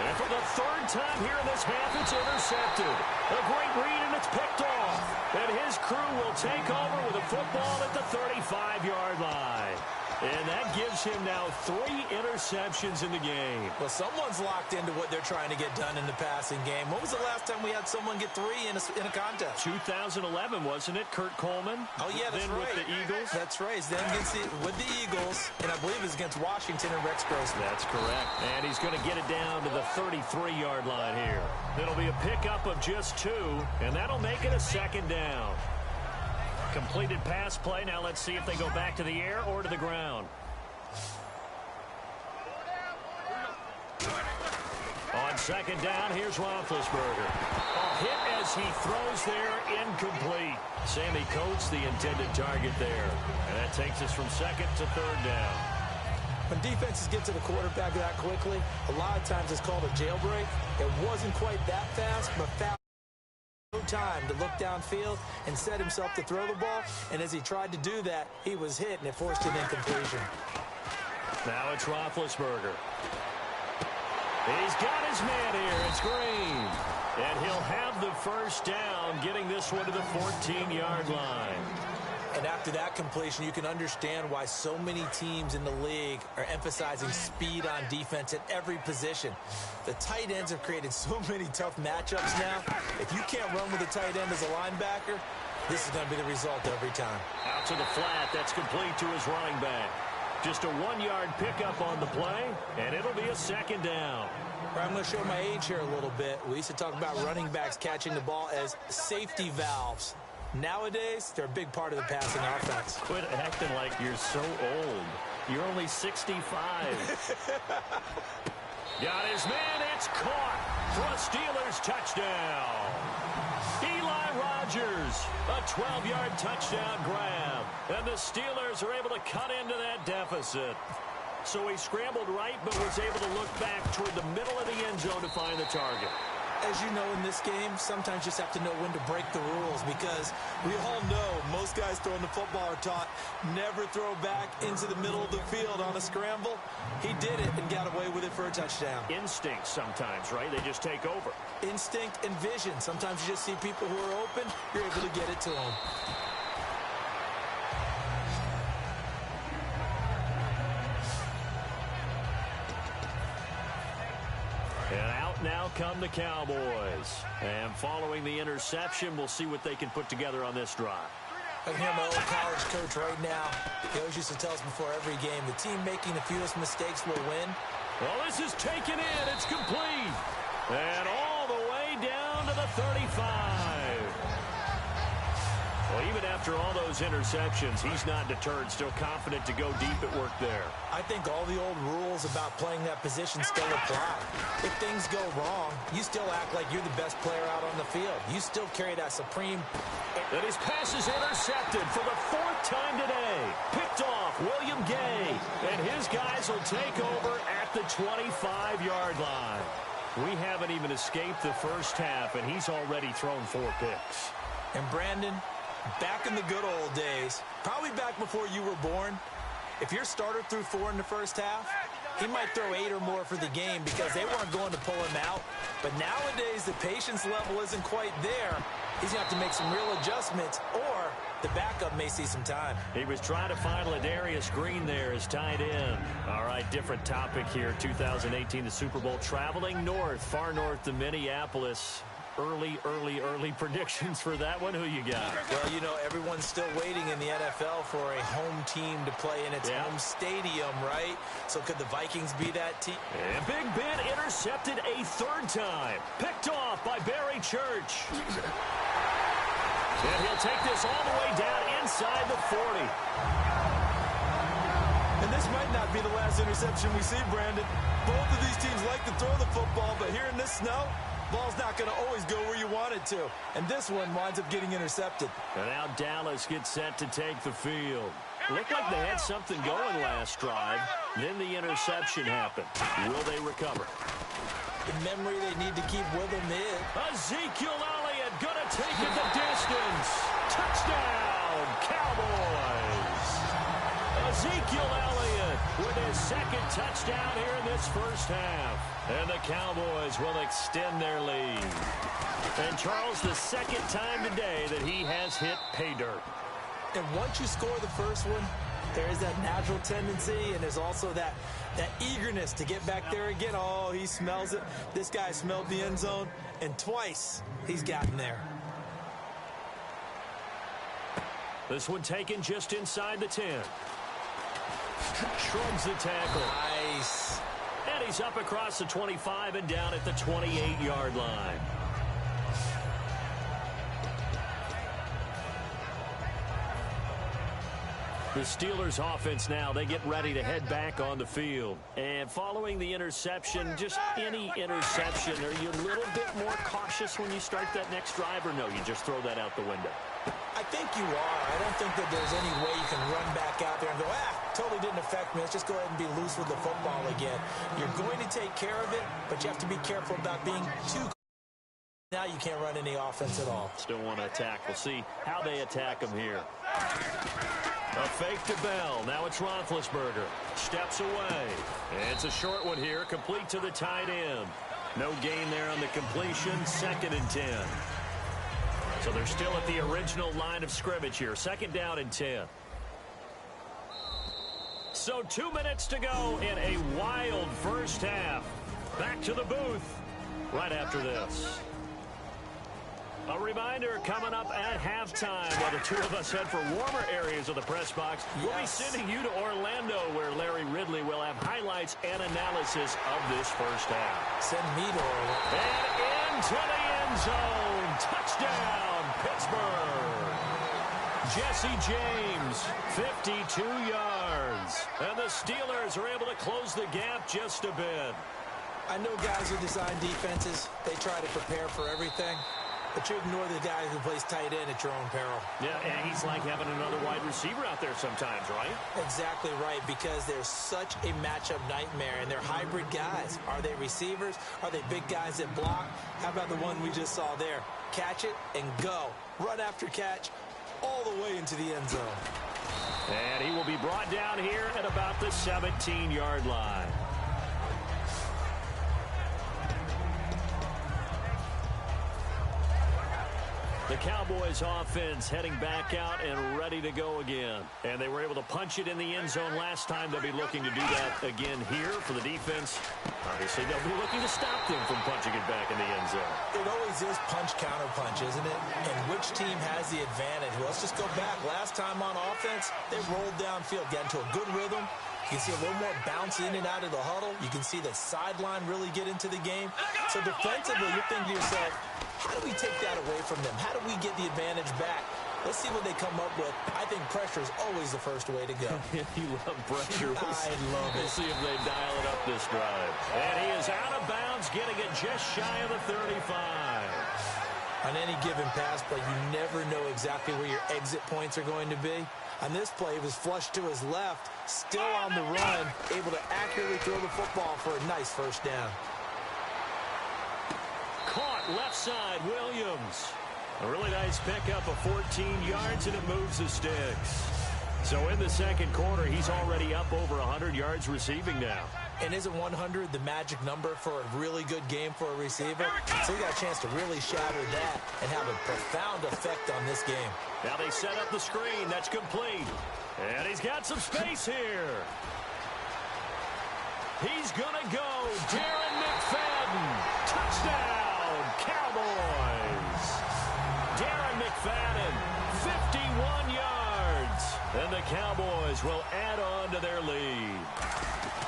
And for the third time here in this half, it's intercepted. A great read, and it's picked off. And his crew will take over with a football at the 35-yard line. And that gives him now 3 interceptions in the game. Well, someone's locked into what they're trying to get done in the passing game. When was the last time we had someone get 3 in a contest? 2011, wasn't it? Kurt Coleman. Oh, yeah, that's then right. With the Eagles. That's right. Then with the Eagles, and I believe it's against Washington and Rex Grossman. That's correct. And he's going to get it down to the 33-yard line here. It'll be a pickup of just 2, and that'll make it a second down. Completed pass play. Now let's see if they go back to the air or to the ground. On second down, here's Roethlisberger. A hit as he throws there, incomplete. Sammy Coates, the intended target there. And that takes us from second to third down. When defenses get to the quarterback that quickly, a lot of times it's called a jailbreak. It wasn't quite that fast, but fast. No time to look downfield and set himself to throw the ball, and as he tried to do that, he was hit, and it forced an incompletion. Now it's Roethlisberger. He's got his man here. It's Green. And he'll have the first down, getting this one to the 14-yard line. And after that completion, you can understand why so many teams in the league are emphasizing speed on defense at every position. The tight ends have created so many tough matchups now. If you can't run with a tight end as a linebacker, this is going to be the result every time. Out to the flat. That's complete to his running back. Just a 1-yard pickup on the play, and it'll be a second down. I'm going to show my age here a little bit. We used to talk about running backs catching the ball as safety valves. Nowadays, they're a big part of the passing offense. Quit acting like you're so old. You're only 65. Got his man. It's caught for a Steelers touchdown. Eli Rogers, a 12-yard touchdown grab. And the Steelers are able to cut into that deficit. So he scrambled right, but was able to look back toward the middle of the end zone to find the target. As you know, in this game, sometimes you just have to know when to break the rules, because we all know most guys throwing the football are taught never throw back into the middle of the field on a scramble. He did it and got away with it for a touchdown. Instinct sometimes, right? They just take over. Instinct and vision. Sometimes you just see people who are open, you're able to get it to them. And out now come the Cowboys. And following the interception, we'll see what they can put together on this drive. I can hear my old college coach right now. He always used to tell us before every game, the team making the fewest mistakes will win. Well, this is taken in. It's complete. And all the way down to the 35. Well, even after all those interceptions, he's not deterred, still confident to go deep at work there. I think all the old rules about playing that position still apply. If things go wrong, you still act like you're the best player out on the field. You still carry that supreme... And his pass is intercepted for the 4th time today. Picked off William Gay. And his guys will take over at the 25-yard line. We haven't even escaped the first half, and he's already thrown 4 picks. And Brandon, back in the good old days, probably back before you were born, if your starter threw 4 in the first half, he might throw 8 or more for the game because they weren't going to pull him out. But nowadays, the patience level isn't quite there. He's going to have to make some real adjustments, or the backup may see some time. He was trying to find Ladarius Green there as tight end. All right, different topic here. 2018, the Super Bowl, traveling north, far north to Minneapolis. Early predictions for that one. Who you got? Well, you know, everyone's still waiting in the NFL for a home team to play in its home stadium, right? So could the Vikings be that team? And Big Ben intercepted a 3rd time. Picked off by Barry Church. And he'll take this all the way down inside the 40. And this might not be the last interception we see, Brandon. Both of these teams like to throw the football, but here in this snow, ball's not going to always go where you want it to. And this one winds up getting intercepted. And now Dallas gets set to take the field. Looked like they had something going last drive. Then the interception happened. Will they recover? The memory they need to keep with them is Ezekiel Elliott going to take it the distance. Touchdown, Cowboys. Ezekiel Elliott with his 2nd touchdown here in this first half. And the Cowboys will extend their lead. And Charles, the 2nd time today that he has hit pay dirt. And once you score the first one, there is that natural tendency, and there's also that eagerness to get back there again. Oh, he smells it. This guy smelled the end zone, and twice he's gotten there. This one taken just inside the 10. Shrugs the tackle. Nice. And he's up across the 25 and down at the 28-yard line. The Steelers offense now, they get ready to head back on the field. And following the interception, just any interception, are you a little bit more cautious when you start that next drive, or no, you just throw that out the window? I think you are. I don't think that there's any way you can run back out there and go, totally didn't affect me. Let's just go ahead and be loose with the football again. You're going to take care of it, but you have to be careful about being too. Now you can't run any offense at all. Still want to attack. We'll see how they attack them here. A fake to Bell. Now it's Roethlisberger. Steps away. It's a short one here, complete to the tight end. No gain there on the completion. 2nd and 10. So they're still at the original line of scrimmage here. 2nd down and 10. So 2 minutes to go in a wild first half. Back to the booth right after this. A reminder coming up at halftime while the two of us head for warmer areas of the press box. We'll be sending you to Orlando where Larry Ridley will have highlights and analysis of this first half. Send me to Orlando. And into the end zone. Touchdown, Pittsburgh. Jesse James, 52 yards. And the Steelers are able to close the gap just a bit. I know guys who design defenses, they try to prepare for everything. But you ignore the guy who plays tight end at your own peril. Yeah, and he's like having another wide receiver out there sometimes, right? Exactly right, because they're such a matchup nightmare, and they're hybrid guys. Are they receivers? Are they big guys that block? How about the one we just saw there? Catch it and go. Run after catch all the way into the end zone. And he will be brought down here at about the 17-yard line. The Cowboys offense heading back out and ready to go again. And they were able to punch it in the end zone last time. They'll be looking to do that again here for the defense. Obviously, they'll be looking to stop them from punching it back in the end zone. It always is punch-counter-punch, isn't it? And which team has the advantage? Well, let's just go back. Last time on offense, they rolled downfield, got into a good rhythm. You can see a little more bounce in and out of the huddle. You can see the sideline really get into the game. So defensively, you're thinking to yourself, how do we take that away from them? How do we get the advantage back? Let's see what they come up with. I think pressure is always the first way to go. You love pressure. I love it. We'll see if they dial it up this drive. And he is out of bounds, getting it just shy of the 35. On any given pass play, you never know exactly where your exit points are going to be. On this play, it was flushed to his left, still on the run, able to accurately throw the football for a nice first down. Caught left side, Williams. A really nice pickup of 14 yards, and it moves the sticks. So in the second quarter, he's already up over 100 yards receiving now. And isn't 100 the magic number for a really good game for a receiver? So he got a chance to really shatter that and have a profound effect on this game. Now they set up the screen. That's complete. And he's got some space here. He's going to go. Darren McFadden. Touchdown, Cowboys. Darren McFadden, 51 yards. And the Cowboys will add on to their lead.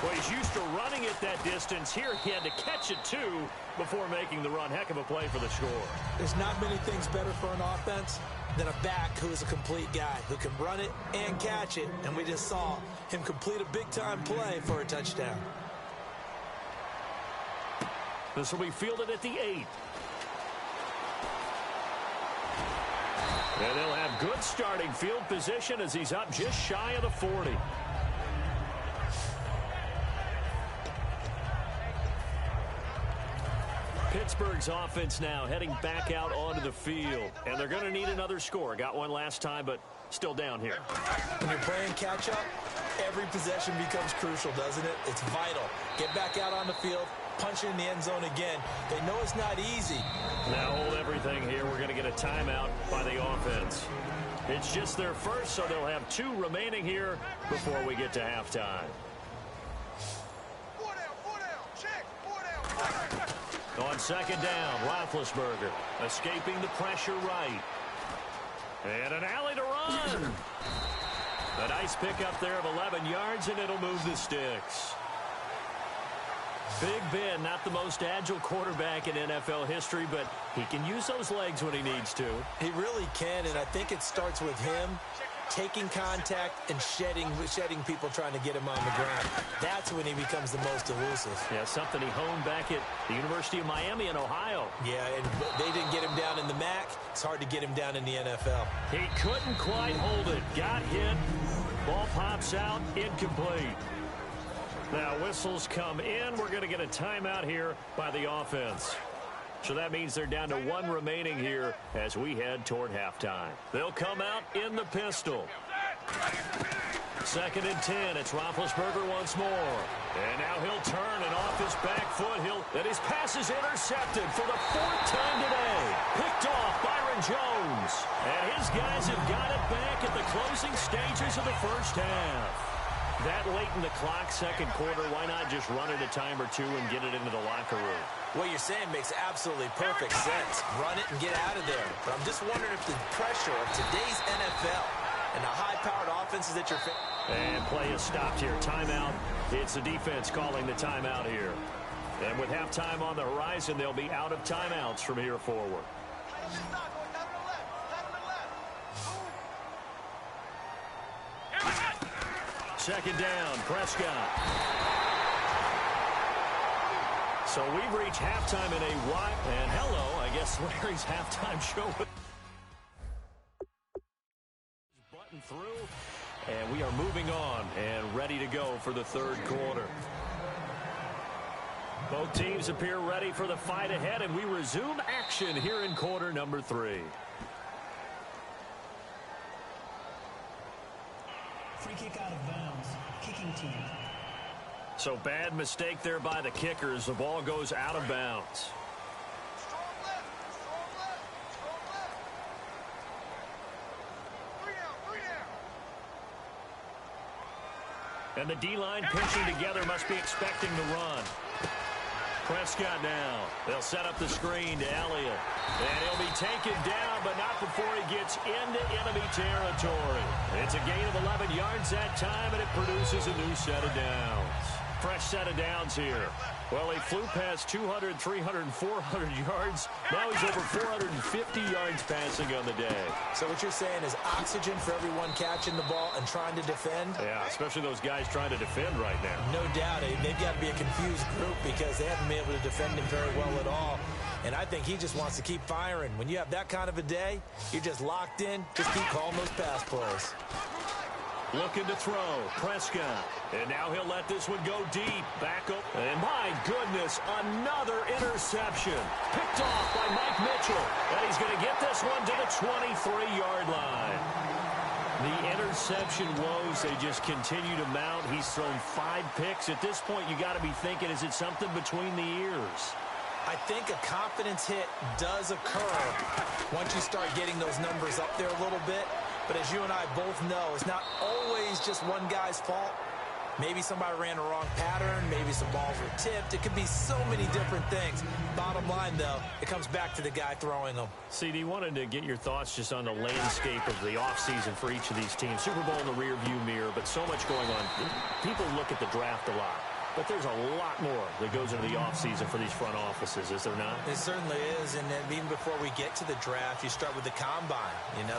Well, he's used to running it that distance. Here he had to catch it, too, before making the run. Heck of a play for the score. There's not many things better for an offense than a back who is a complete guy, who can run it and catch it. And we just saw him complete a big-time play for a touchdown. This will be fielded at the 8. And they'll have good starting field position as he's up just shy of the 40. Pittsburgh's offense now heading back out onto the field. And they're going to need another score. Got one last time, but still down here. When you're playing catch-up, every possession becomes crucial, doesn't it? It's vital. Get back out on the field, punch it in the end zone again. They know it's not easy. Now hold everything here. We're going to get a timeout by the offense. It's just their first, so they'll have 2 remaining here before we get to halftime. On second down, Roethlisberger escaping the pressure right. And an alley to run. A nice pickup there of 11 yards, and it'll move the sticks. Big Ben, not the most agile quarterback in NFL history, but he can use those legs when he needs to. He really can, and I think it starts with him taking contact and shedding people trying to get him on the ground. That's when he becomes the most elusive. Yeah, something he honed back at the University of Miami in Ohio. Yeah, and they didn't get him down in the MAC. It's hard to get him down in the NFL. He couldn't quite hold it. Got hit. Ball pops out. Incomplete. Now whistles come in. We're going to get a timeout here by the offense. So that means they're down to 1 remaining here as we head toward halftime. They'll come out in the pistol. Second and 10. It's Roethlisberger once more. And now he'll turn, and off his back foot, and his pass is intercepted for the 4th time today. Picked off Byron Jones. And his guys have got it back at the closing stages of the first half. That late in the clock, second quarter, why not just run it a time or 2 and get it into the locker room? What you're saying makes absolutely perfect sense. Run it and get out of there. But I'm just wondering if the pressure of today's NFL and the high-powered offenses that you're facing. And play is stopped here. Timeout. It's the defense calling the timeout here. And with halftime on the horizon, they'll be out of timeouts from here forward. Second down, Prescott. So we've reached halftime in a while. And hello, I guess Larry's halftime show. Button through. And we are moving on and ready to go for the third quarter. Both teams appear ready for the fight ahead, and we resume action here in quarter number 3. Free kick out of bounds. Kicking team. So bad mistake there by the kickers. The ball goes out of bounds. And the D-line pinching together must be expecting the run. Prescott now. They'll set up the screen to Elliott. And he'll be taken down, but not before he gets into enemy territory. It's a gain of 11 yards that time, and it produces a new set of downs. Fresh set of downs here. Well, he flew past 200, 300, and 400 yards. Now he's over 450 yards passing on the day. So what you're saying is oxygen for everyone catching the ball and trying to defend? Yeah, especially those guys trying to defend right now. No doubt. They've got to be a confused group because they haven't been able to defend him very well at all. And I think he just wants to keep firing. When you have that kind of a day, you're just locked in. Just keep calling those pass plays. Looking to throw. Prescott. And now he'll let this one go deep. Back up. And my goodness, another interception. Picked off by Mike Mitchell. And he's going to get this one to the 23-yard line. The interception woes, they just continue to mount. He's thrown 5 picks. At this point, you got to be thinking, is it something between the ears? I think a confidence hit does occur once you start getting those numbers up there a little bit. But as you and I both know, it's not always just one guy's fault. Maybe somebody ran the wrong pattern. Maybe some balls were tipped. It could be so many different things. Bottom line, though, it comes back to the guy throwing them. CD, wanted to get your thoughts just on the landscape of the offseason for each of these teams. Super Bowl in the rearview mirror, but so much going on. People look at the draft a lot. But there's a lot more that goes into the offseason for these front offices, is there not? It certainly is, and then even before we get to the draft, you start with the Combine,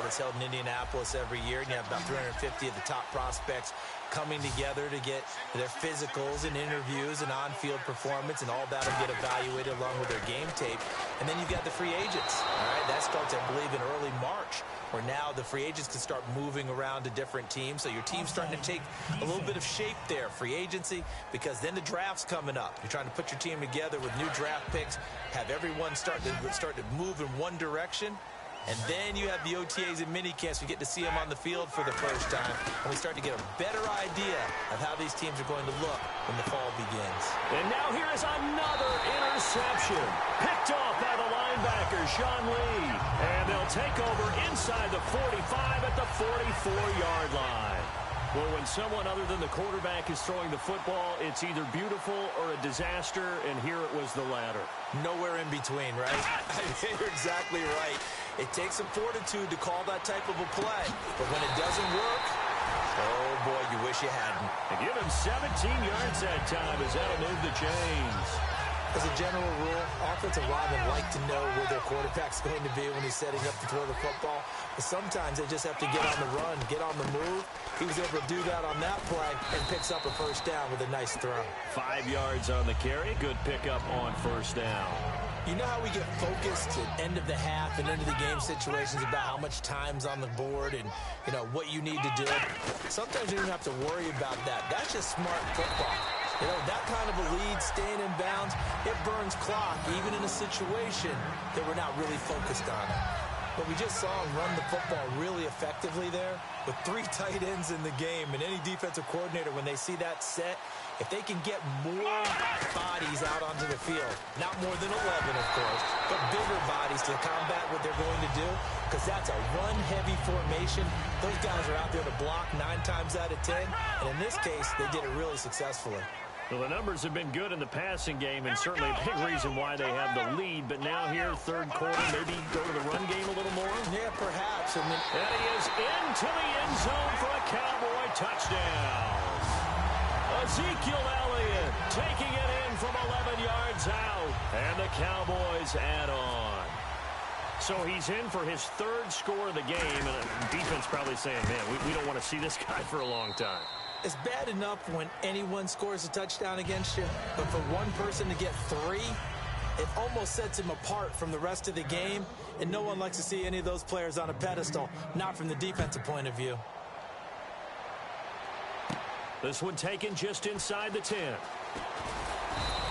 that's held in Indianapolis every year, and you have about 350 of the top prospects coming together to get their physicals and interviews and on-field performance, and all that will get evaluated along with their game tape. And then you've got the free agents, all right? That starts, I believe, in early March, where now the free agents can start moving around to different teams. So your team's starting to take a little bit of shape there, free agency, because then the draft's coming up. You're trying to put your team together with new draft picks, have everyone start to move in one direction. And then you have the OTAs and minicamps. We get to see them on the field for the first time. And we start to get a better idea of how these teams are going to look when the fall begins. And now here is another interception. Picked off by the linebacker, Sean Lee. And they'll take over inside the 45 at the 44-yard line. Well, when someone other than the quarterback is throwing the football, it's either beautiful or a disaster, and here it was the latter. Nowhere in between, right? You're exactly right. It takes some fortitude to call that type of a play. But when it doesn't work, oh, boy, you wish you hadn't. And give him 17 yards that time as that'll move the chains. As a general rule, offensive linemen like to know where their quarterback's going to be when he's setting up to throw the football. But sometimes they just have to get on the run, get on the move. He was able to do that on that play and picks up a first down with a nice throw. 5 yards on the carry. Good pickup on first down. You know how we get focused at end of the half and end of the game situations about how much time's on the board and, what you need to do? Sometimes you don't have to worry about that. That's just smart football. That kind of a lead, staying in bounds, it burns clock, even in a situation that we're not really focused on it. But we just saw him run the football really effectively there with 3 tight ends in the game. And any defensive coordinator, when they see that set, if they can get more bodies out onto the field, not more than 11, of course, but bigger bodies to combat what they're going to do, because that's a run-heavy formation. Those guys are out there to block 9 times out of 10. And in this case, they did it really successfully. Well, the numbers have been good in the passing game, and certainly a big reason why they have the lead. But now here, third quarter, maybe go to the run game a little more? Yeah, perhaps. And he is into the end zone for a Cowboy touchdown. Ezekiel Elliott taking it in from 11 yards out, and the Cowboys add on. So he's in for his 3rd score of the game, and defense probably saying, man, we don't want to see this guy for a long time. It's bad enough when anyone scores a touchdown against you, but for one person to get 3, it almost sets him apart from the rest of the game, and no one likes to see any of those players on a pedestal, not from the defensive point of view. This one taken just inside the 10.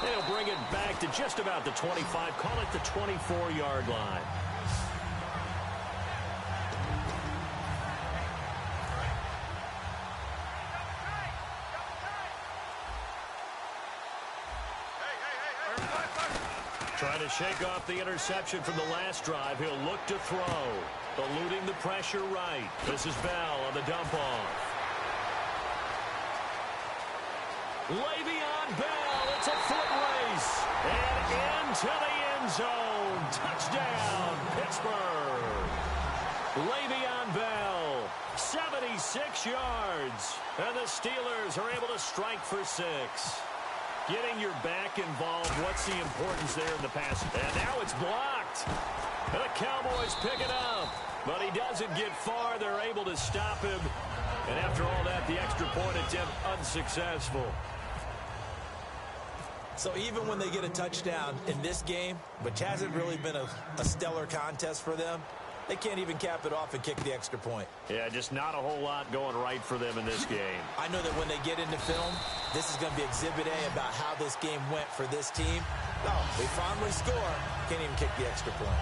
They'll bring it back to just about the 25, call it the 24-yard line. Trying to shake off the interception from the last drive. He'll look to throw. Eluding the pressure right. This is Bell on the dump off. Le'Veon Bell, it's a foot race. And into the end zone. Touchdown, Pittsburgh. Le'Veon Bell, 76 yards. And the Steelers are able to strike for 6. Getting your back involved, what's the importance there in the pass? And now it's blocked. And the Cowboys pick it up. But he doesn't get far. They're able to stop him. And after all that, the extra point attempt unsuccessful. So even when they get a touchdown in this game, which hasn't really been a stellar contest for them, they can't even cap it off and kick the extra point. Yeah, just not a whole lot going right for them in this game. I know that when they get into film, this is going to be Exhibit A about how this game went for this team. Oh, they finally score. Can't even kick the extra point.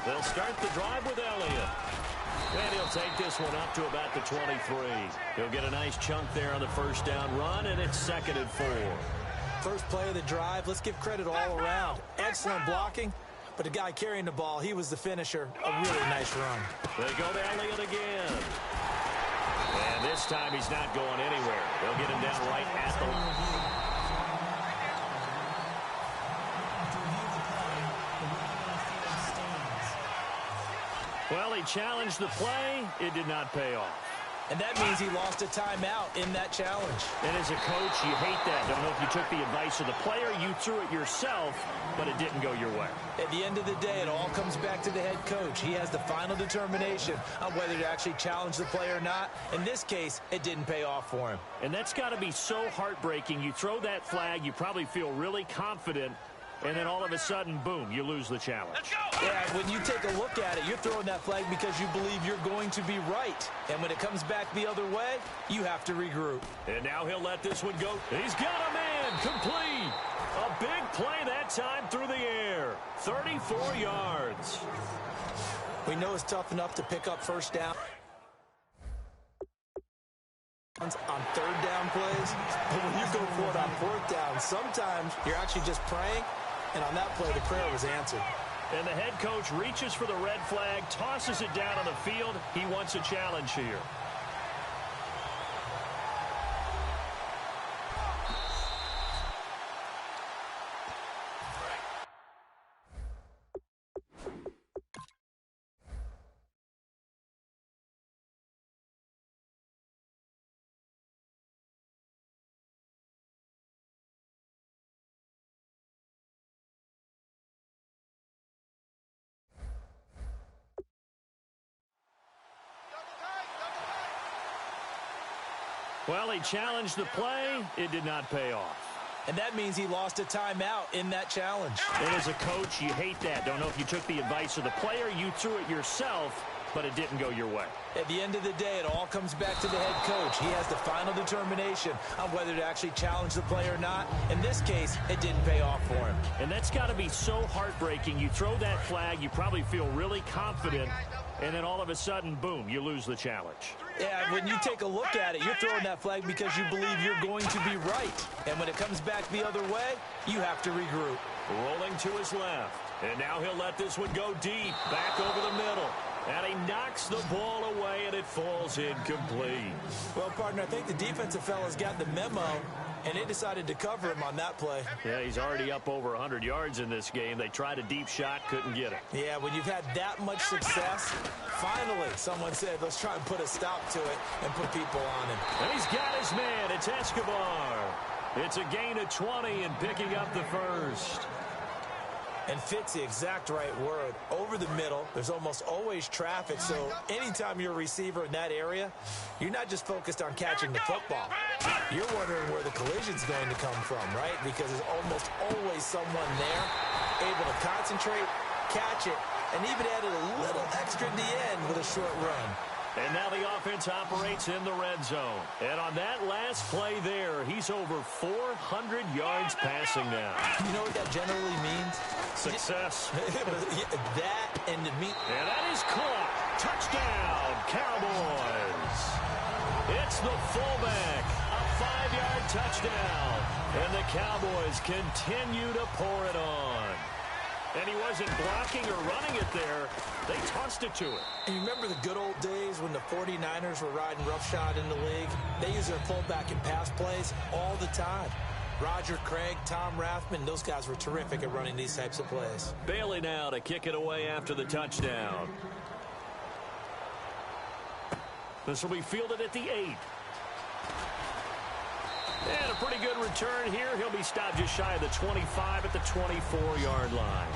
They'll start the drive with Elliott. And he'll take this one up to about the 23. He'll get a nice chunk there on the first down run, and it's 2nd and 4. First play of the drive, let's give credit all around. Excellent blocking, but the guy carrying the ball, he was the finisher. A really nice run. They go to Elliott again. And this time he's not going anywhere. They'll get him down right at the... Well, he challenged the play. It did not pay off. And that means he lost a timeout in that challenge. And as a coach, you hate that. Don't know if you took the advice of the player. You threw it yourself, but it didn't go your way. At the end of the day, it all comes back to the head coach. He has the final determination on whether to actually challenge the play or not. In this case, it didn't pay off for him. And that's got to be so heartbreaking. You throw that flag, you probably feel really confident, and then all of a sudden, boom, you lose the challenge. Yeah, when you take a look at it, you're throwing that flag because you believe you're going to be right. And when it comes back the other way, you have to regroup. And now he'll let this one go. He's got a man, complete. A big play that time through the air. 34 yards. We know it's tough enough to pick up first down on third down plays, but when you go for it on fourth down, sometimes you're actually just praying, and on that play, the prayer was answered. And the head coach reaches for the red flag, tosses it down on the field. He wants a challenge here. Well, he challenged the play. It did not pay off. And that means he lost a timeout in that challenge. And as a coach, you hate that. Don't know if you took the advice of the player. You threw it yourself, but it didn't go your way. At the end of the day, it all comes back to the head coach. He has the final determination on whether to actually challenge the play or not. In this case, it didn't pay off for him. And that's got to be so heartbreaking. You throw that flag, you probably feel really confident, and then all of a sudden, boom, you lose the challenge. Yeah, when you take a look at it, you're throwing that flag because you believe you're going to be right. And when it comes back the other way, you have to regroup. Rolling to his left. And now he'll let this one go deep, back over the middle. And he knocks the ball away, and it falls incomplete. Well, partner, I think the defensive fellas got the memo, and they decided to cover him on that play. Yeah, he's already up over 100 yards in this game. They tried a deep shot, couldn't get it. Yeah, when you've had that much success, finally someone said, let's try and put a stop to it and put people on him. And he's got his man. It's Escobar. It's a gain of 20 and picking up the first. And fits the exact right word. Over the middle, there's almost always traffic, so anytime you're a receiver in that area, you're not just focused on catching the football. You're wondering where the collision's going to come from, right? Because there's almost always someone there able to concentrate, catch it, and even added a little extra in the end with a short run. And now the offense operates in the red zone. And on that last play there, he's over 400 yards passing now. You know what that generally means? Success. That and the meat. And that is caught. Touchdown, Cowboys. It's the fullback. A touchdown. And the Cowboys continue to pour it on. And he wasn't blocking or running it there. They tossed it to him. And you remember the good old days when the 49ers were riding roughshod in the league? They used their fullback in pass plays all the time. Roger Craig, Tom Rathman, those guys were terrific at running these types of plays. Bailey now to kick it away after the touchdown. This will be fielded at the 8. And a pretty good return here. He'll be stopped just shy of the 25 at the 24-yard line.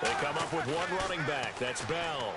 They come up with one running back. That's Bell.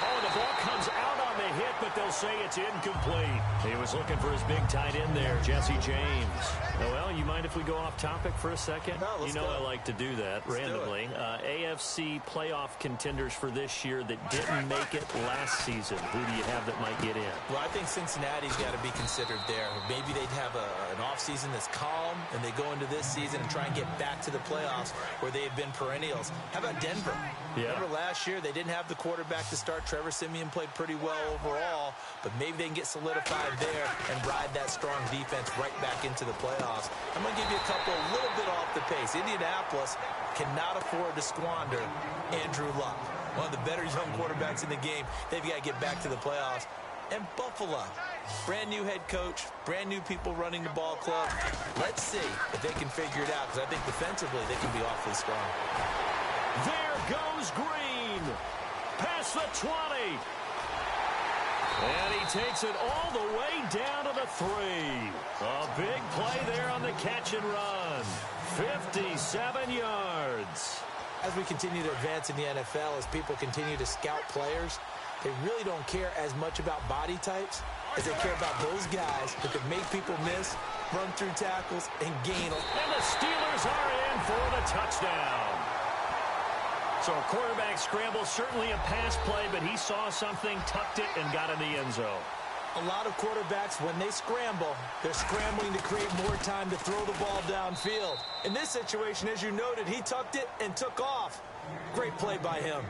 Oh, the ball comes out on the hit, but they'll say it's incomplete. He was looking for his big tight end there, Jesse James. Well, you mind if we go off topic for a second? No, let's go. I like to do that randomly. AFC playoff contenders for this year that didn't make it last season. Who do you have that might get in? Well, I think Cincinnati's got to be considered there. Maybe they'd have an offseason that's calm, and they go into this season and try and get back to the playoffs where they have been perennials. How about Denver? Yeah. Remember last year, they didn't have the quarterback to start. Trevor Siemian played pretty well overall, but maybe they can get solidified there and ride that strong defense right back into the playoffs. I'm going to give you a couple a little bit off the pace. Indianapolis cannot afford to squander Andrew Luck, one of the better young quarterbacks in the game. They've got to get back to the playoffs. And Buffalo, brand new head coach, brand new people running the ball club. Let's see if they can figure it out, because I think defensively they can be awfully strong. There goes Green. Past the 20. And he takes it all the way down to the 3. A big play there on the catch and run. 57 yards. As we continue to advance in the NFL, as people continue to scout players, they really don't care as much about body types as they care about those guys who can make people miss, run through tackles, and gain. And the Steelers are in for the touchdown. So a quarterback scramble, certainly a pass play, but he saw something, tucked it, and got in the end zone. A lot of quarterbacks, when they scramble, they're scrambling to create more time to throw the ball downfield. In this situation, as you noted, he tucked it and took off. Great play by him.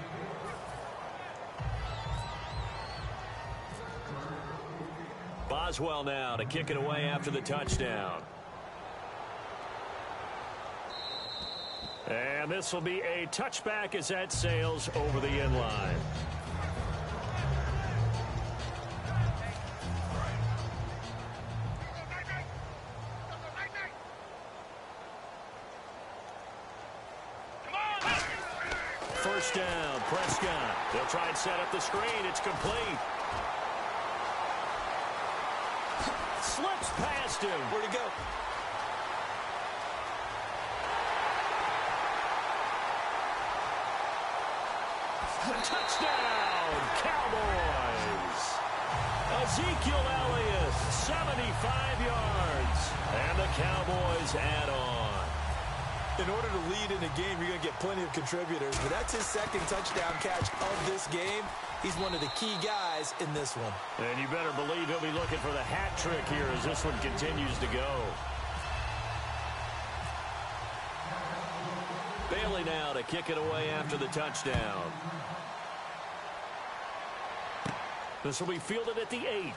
Boswell now to kick it away after the touchdown. And this will be a touchback as that sails over the end line. First down, Prescott. They'll try and set up the screen. It's complete. Slips past him. Where'd he go? Touchdown, Cowboys. Ezekiel Elliott, 75 yards. And the Cowboys add on. In order to lead in a game, you're going to get plenty of contributors, but that's his second touchdown catch of this game. He's one of the key guys in this one. And you better believe he'll be looking for the hat trick here as this one continues to go. Bailey now to kick it away after the touchdown. This will be fielded at the 8.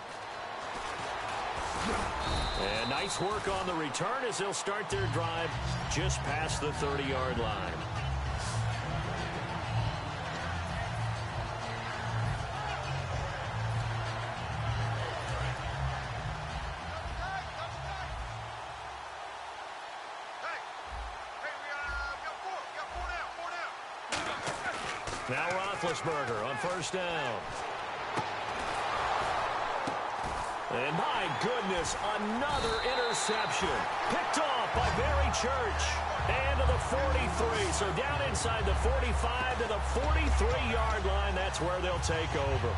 And nice work on the return as they'll start their drive just past the 30-yard line. Now Roethlisberger on first down. And my goodness, another interception. Picked off by Barry Church. And to the 43. So down inside the 45 to the 43-yard line. That's where they'll take over.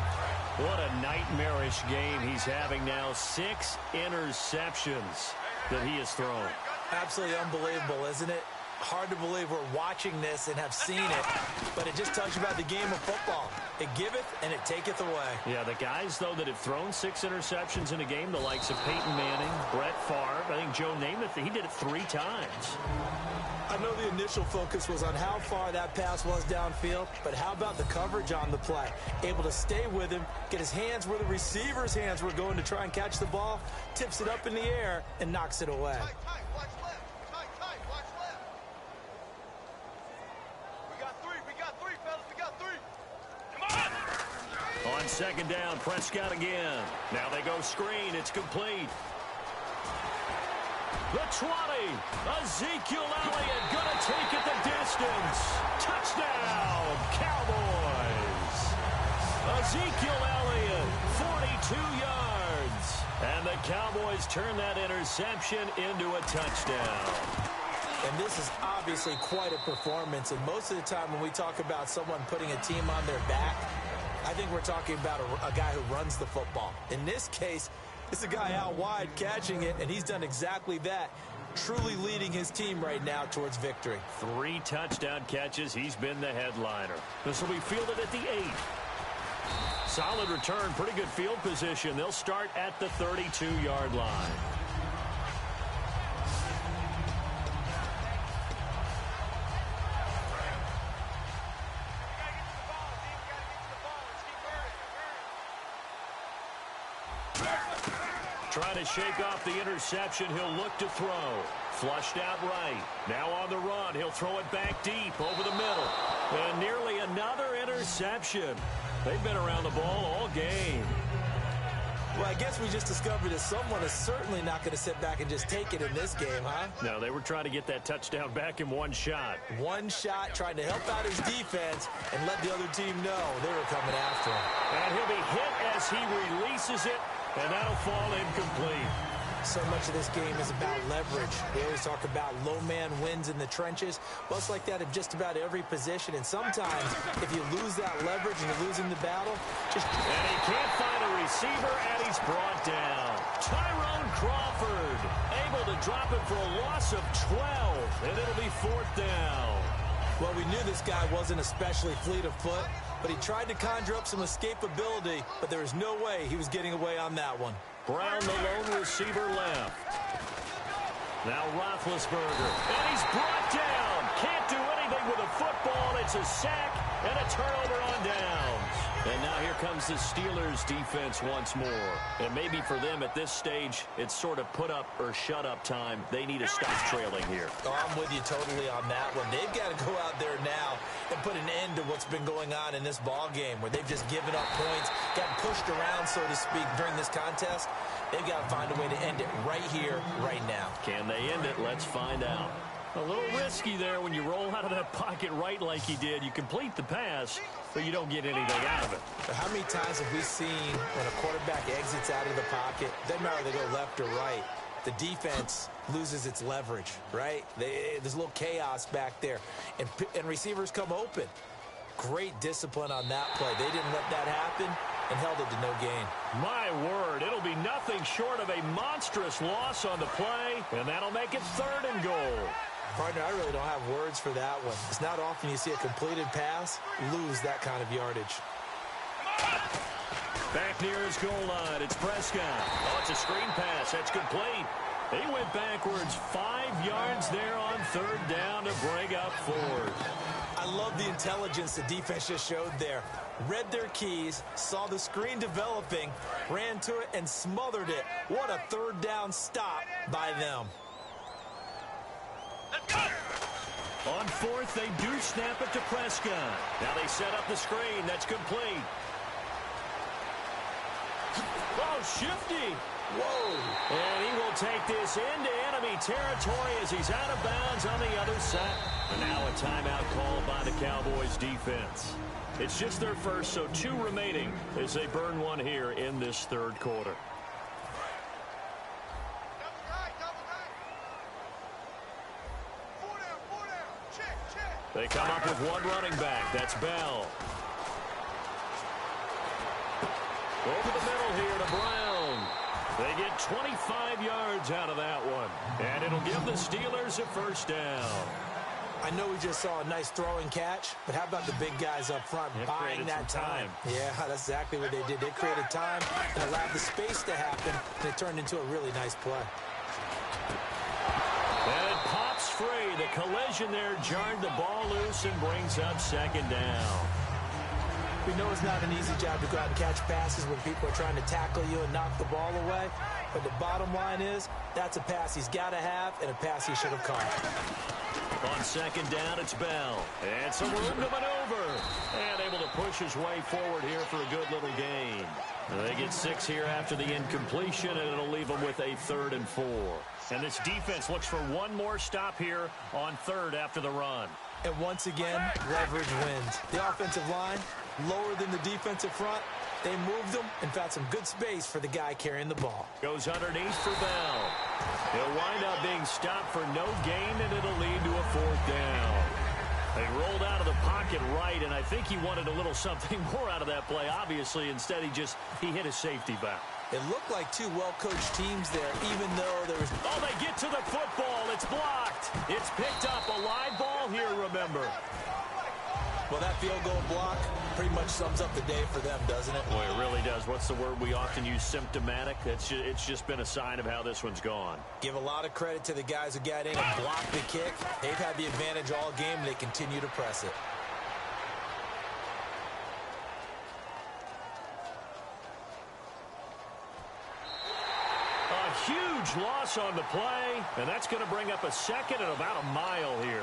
What a nightmarish game he's having now. 6 interceptions that he has thrown. Absolutely unbelievable, isn't it? Hard to believe we're watching this and have seen it, but it just tells you about the game of football. It giveth and it taketh away. Yeah, the guys, though, that have thrown 6 interceptions in a game, the likes of Peyton Manning, Brett Favre, I think Joe Namath, he did it 3 times. I know the initial focus was on how far that pass was downfield, but how about the coverage on the play? Able to stay with him, get his hands where the receiver's hands were going to try and catch the ball, tips it up in the air, and knocks it away. Tight, watch left. Tight, watch left. We got three, fellas. We got 3. Come on. On second down, Prescott again. Now they go screen. It's complete. The 20. Ezekiel Elliott going to take it the distance. Touchdown, Cowboys. Ezekiel Elliott, 42 yards. And the Cowboys turn that interception into a touchdown. And this is obviously quite a performance. And most of the time when we talk about someone putting a team on their back, I think we're talking about a guy who runs the football. In this case, it's a guy out wide catching it, and he's done exactly that, truly leading his team right now towards victory. 3 touchdown catches. He's been the headliner. This will be fielded at the 8. Solid return, pretty good field position. They'll start at the 32-yard line. Trying to shake off the interception. He'll look to throw. Flushed out right. Now on the run. He'll throw it back deep over the middle. And nearly another interception. They've been around the ball all game. Well, I guess we just discovered that someone is certainly not going to sit back and just take it in this game, huh? No, they were trying to get that touchdown back in one shot. One shot, trying to help out his defense and let the other team know they were coming after him. And he'll be hit as he releases it, and that'll fall incomplete. So much of this game is about leverage. We always talk about low man wins in the trenches. Well, it's like that in just about every position. And sometimes, if you lose that leverage and you're losing the battle, just... And he can't find a receiver, and he's brought down. Tyrone Crawford able to drop it for a loss of 12, and it'll be 4th down. Well, we knew this guy wasn't especially fleet of foot, but he tried to conjure up some escapability, but there was no way he was getting away on that one. Brown, the lone receiver, left. Now Roethlisberger, and he's brought down. Can't do anything with a football. It's a sack and a turnover on downs. And now here comes the Steelers' defense once more. And maybe for them at this stage, it's sort of put up or shut up time. They need to stop trailing here. Oh, I'm with you totally on that one. They've got to go out there now and put an end to what's been going on in this ball game where they've just given up points, gotten pushed around, so to speak, during this contest. They've got to find a way to end it right here, right now. Can they end it? Let's find out. A little risky there when you roll out of that pocket right like he did. You complete the pass, but you don't get anything out of it. But how many times have we seen when a quarterback exits out of the pocket, doesn't matter if they go left or right, the defense loses its leverage, right? There's a little chaos back there, and receivers come open. Great discipline on that play. They didn't let that happen and held it to no gain. My word, it'll be nothing short of a monstrous loss on the play, and that'll make it 3rd and goal. Partner, I really don't have words for that one. It's not often you see a completed pass lose that kind of yardage. Back near his goal line, it's Prescott. Oh, it's a screen pass. That's complete. He went backwards 5 yards there on 3rd down to bring up 4th. I love the intelligence the defense just showed there. Read their keys, saw the screen developing, ran to it, and smothered it. What a 3rd down stop by them. On 4th, they do snap it to Prescott. Now they set up the screen. That's complete. Oh, shifty. Whoa. And he will take this into enemy territory as he's out of bounds on the other side. And now a timeout called by the Cowboys defense. It's just their first, so 2 remaining as they burn one here in this 3rd quarter. They come up with one running back. That's Bell. Over the middle here to Brown. They get 25 yards out of that one. And it'll give the Steelers a 1st down. I know we just saw a nice throw and catch, but how about the big guys up front buying that time? Yeah, that's exactly what they did. They created time and allowed the space to happen, and it turned into a really nice play. And it pops free. The collision there jarred the ball loose and brings up second down. We know it's not an easy job to go out and catch passes when people are trying to tackle you and knock the ball away, but the bottom line is that's a pass he's got to have and a pass he should have caught. On second down, it's Bell. And some room to maneuver. And able to push his way forward here for a good little gain. They get 6 here after the incompletion, and it'll leave them with a 3rd and 4. And this defense looks for one more stop here on 3rd after the run. And once again, leverage wins. The offensive line, lower than the defensive front. They moved them and found some good space for the guy carrying the ball. Goes underneath for Bell. He'll wind up being stopped for no gain, and it'll lead to a 4th down. They rolled out of the pocket right, and I think he wanted a little something more out of that play. Obviously, instead he hit a safety back. It looked like two well-coached teams there, even though there was... Oh, they get to the football. It's blocked. It's picked up. A live ball here, remember. Well, that field goal block pretty much sums up the day for them, doesn't it? Boy, it really does. What's the word we often use? Symptomatic. It's just been a sign of how this one's gone. Give a lot of credit to the guys who got in and blocked the kick. They've had the advantage all game, and they continue to press it. A huge loss on the play, and that's going to bring up a 2nd and about a mile here.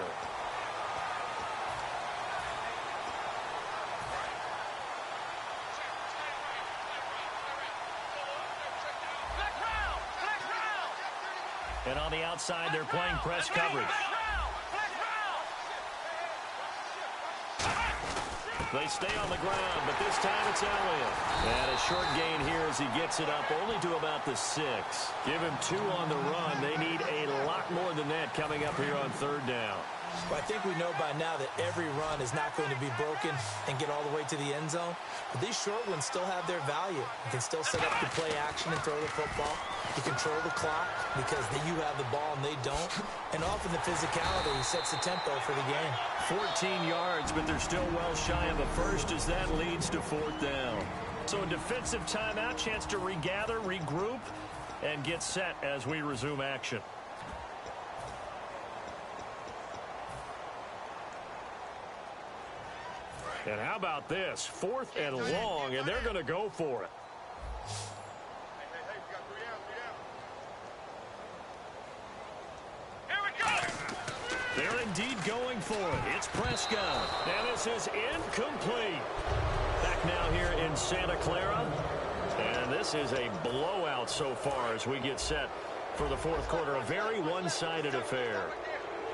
And on the outside, they're playing press coverage. They stay on the ground, but this time it's Elliott. And a short gain here as he gets it up only to about the 6. Give him 2 on the run. They need a lot more than that coming up here on 3rd down. Well, I think we know by now that every run is not going to be broken and get all the way to the end zone. But these short ones still have their value. You can still set up the play action and throw the football. You control the clock because you have the ball and they don't. And often the physicality sets the tempo for the game. 14 yards, but they're still well shy of a first as that leads to 4th down. So a defensive timeout, chance to regather, regroup, and get set as we resume action. And how about this? 4th and long, and they're going to go for it. Hey, we got 3 down. Here we go! They're indeed going for it. It's Prescott. And this is incomplete. Back now here in Santa Clara. And this is a blowout so far as we get set for the 4th quarter. A very one-sided affair.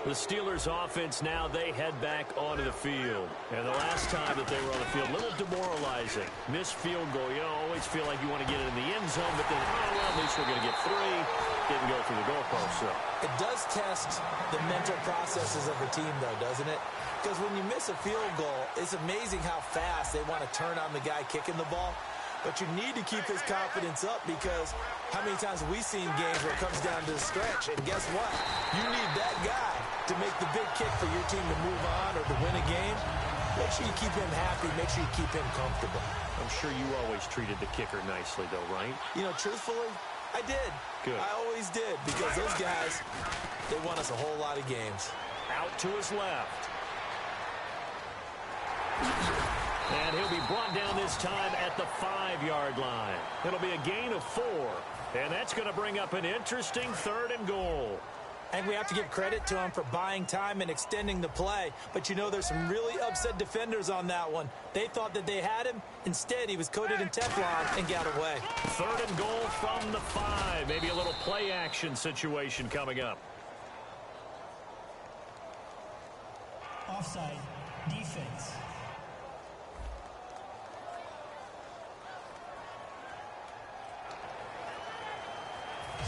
The Steelers offense now, they head back onto the field. And the last time that they were on the field, a little demoralizing. Missed field goal. You always feel like you want to get it in the end zone, but then, oh, well, at least we're going to get 3. Didn't go through the goalpost, so. It does test the mental processes of a team, though, doesn't it? Because when you miss a field goal, it's amazing how fast they want to turn on the guy kicking the ball. But you need to keep his confidence up because how many times have we seen games where it comes down to the stretch? And guess what? You need that guy to make the big kick for your team to move on or to win a game. Make sure you keep him happy. Make sure you keep him comfortable. I'm sure you always treated the kicker nicely, though, right? You know, truthfully, I did. Good. I always did because those guys, they won us a whole lot of games. Out to his left. And he'll be brought down this time at the 5-yard line. It'll be a gain of 4. And that's going to bring up an interesting 3rd and goal. And we have to give credit to him for buying time and extending the play. But you know, there's some really upset defenders on that one. They thought that they had him. Instead, he was coated in Teflon and got away. 3rd and goal from the 5. Maybe a little play action situation coming up. Offside. Defense.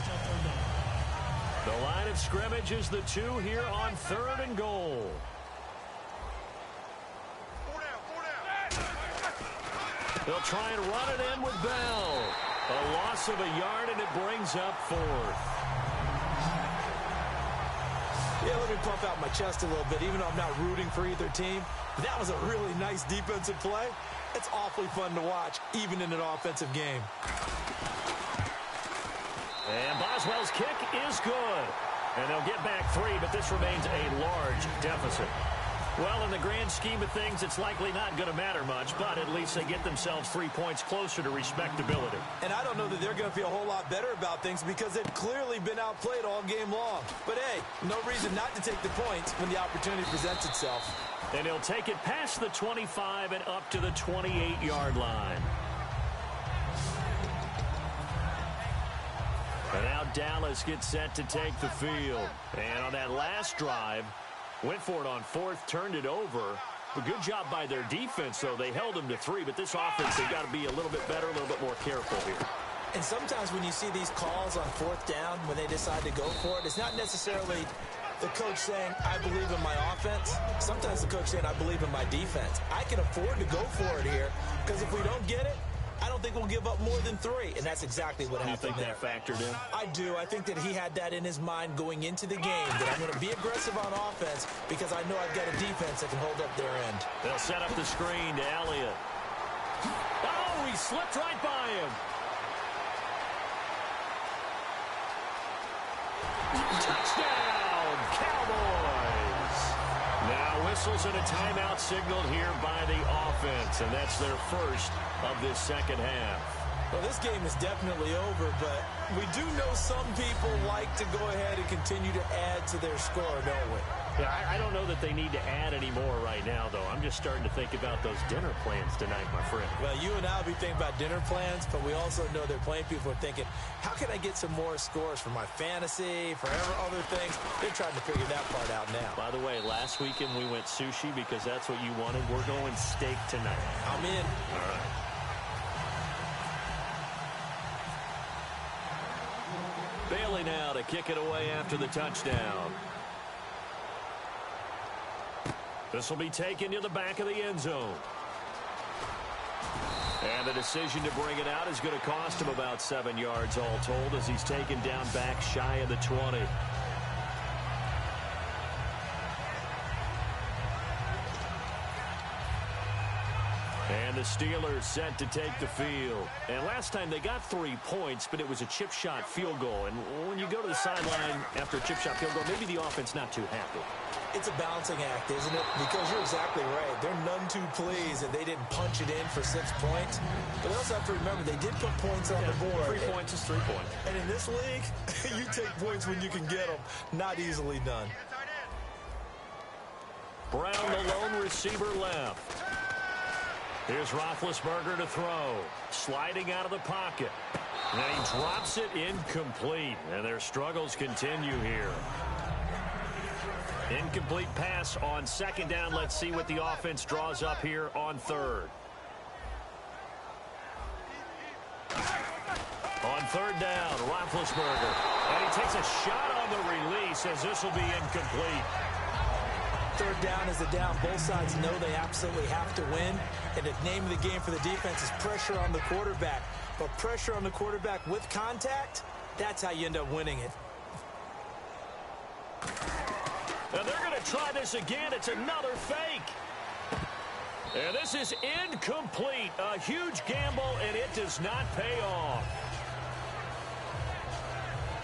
Still 3rd down. The line of scrimmage is the 2 here on 3rd and goal. 4 down. They'll try and run it in with Bell. A loss of a yard, and it brings up 4th. Yeah, let me pump out my chest a little bit, even though I'm not rooting for either team. That was a really nice defensive play. It's awfully fun to watch, even in an offensive game. And Boswell's kick is good. And they'll get back 3, but this remains a large deficit. Well, in the grand scheme of things, it's likely not going to matter much, but at least they get themselves 3 points closer to respectability. And I don't know that they're going to feel a whole lot better about things because they've clearly been outplayed all game long. But, hey, no reason not to take the points when the opportunity presents itself. And he'll take it past the 25 and up to the 28-yard line. And now Dallas gets set to take the field. And on that last drive, went for it on 4th, turned it over. A good job by their defense, though. They held them to 3, but this offense, they've got to be a little bit better, a little bit more careful here. And sometimes when you see these calls on 4th down, when they decide to go for it, it's not necessarily the coach saying, I believe in my offense. Sometimes the coach saying, I believe in my defense. I can afford to go for it here because if we don't get it, I don't think we'll give up more than 3, and that's exactly what happened there. You think that factored in? I do. I think that he had that in his mind going into the game, that I'm going to be aggressive on offense because I know I've got a defense that can hold up their end. They'll set up the screen to Elliott. Oh, he slipped right by him. Touchdown, Cowboys! Now whistles and a timeout signaled here by the offense, and that's their first of this second half. Well, this game is definitely over, but we do know some people like to go ahead and continue to add to their score, don't we? Yeah, I don't know that they need to add any more right now, though. I'm just starting to think about those dinner plans tonight, my friend. Well, you and I will be thinking about dinner plans, but we also know they're playing people are thinking, how can I get some more scores for my fantasy, for other things? They're trying to figure that part out now. By the way, last weekend we went sushi because that's what you wanted. We're going steak tonight. I'm in. All right. Bailey now to kick it away after the touchdown. This will be taken to the back of the end zone. And the decision to bring it out is going to cost him about 7 yards all told as he's taken down back shy of the 20. And the Steelers set to take the field. And last time they got 3 points, but it was a chip shot field goal. And when you go to the sideline after a chip shot field goal, maybe the offense not too happy. It's a balancing act, isn't it? Because you're exactly right. They're none too pleased that they didn't punch it in for 6 points. But they also have to remember they did put points on the board. 3 points is 3 points. And in this league, you take points when you can get them. Not easily done. Brown, the lone receiver left. Here's Roethlisberger to throw. Sliding out of the pocket. And he drops it incomplete. And their struggles continue here. Incomplete pass on 2nd down. Let's see what the offense draws up here on 3rd. On 3rd down, Roethlisberger. And he takes a shot on the release as this will be incomplete. 3rd down is the down. Both sides know they absolutely have to win. And the name of the game for the defense is pressure on the quarterback. But pressure on the quarterback with contact, that's how you end up winning it. And they're going to try this again. It's another fake. And this is incomplete. A huge gamble, and it does not pay off.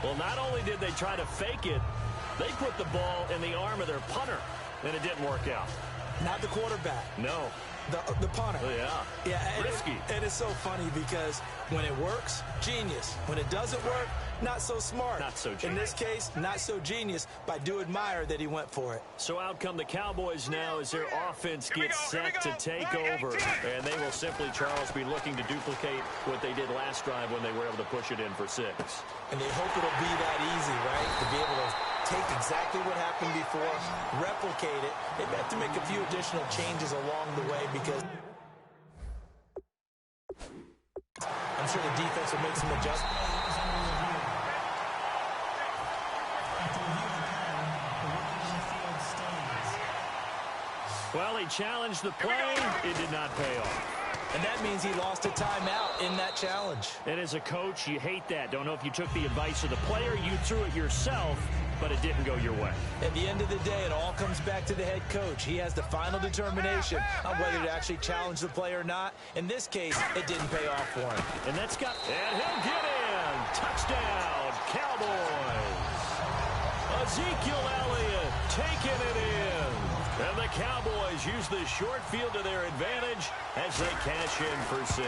Well, not only did they try to fake it, they put the ball in the arm of their punter, and it didn't work out. Not the quarterback. No. The punter. Oh, yeah. Yeah, risky. And it's so funny because when it works, genius. When it doesn't work, not so smart. Not so genius. In this case, not so genius, but I do admire that he went for it. So out come the Cowboys now as their offense gets set to take over. And they will simply, Charles, be looking to duplicate what they did last drive when they were able to push it in for 6. And they hope it'll be that easy, right? To be able to take exactly what happened before, replicate it. They have to make a few additional changes along the way because I'm sure the defense will make some adjustments. Well, he challenged the play. It did not pay off. And that means he lost a timeout in that challenge. And as a coach, you hate that. Don't know if you took the advice of the player, you threw it yourself, but it didn't go your way. At the end of the day, it all comes back to the head coach. He has the final determination on whether to actually challenge the play or not. In this case, it didn't pay off for him. And he'll get in. Touchdown, Cowboys. Ezekiel Elliott taking it in. And the Cowboys use the short field to their advantage as they cash in for 6.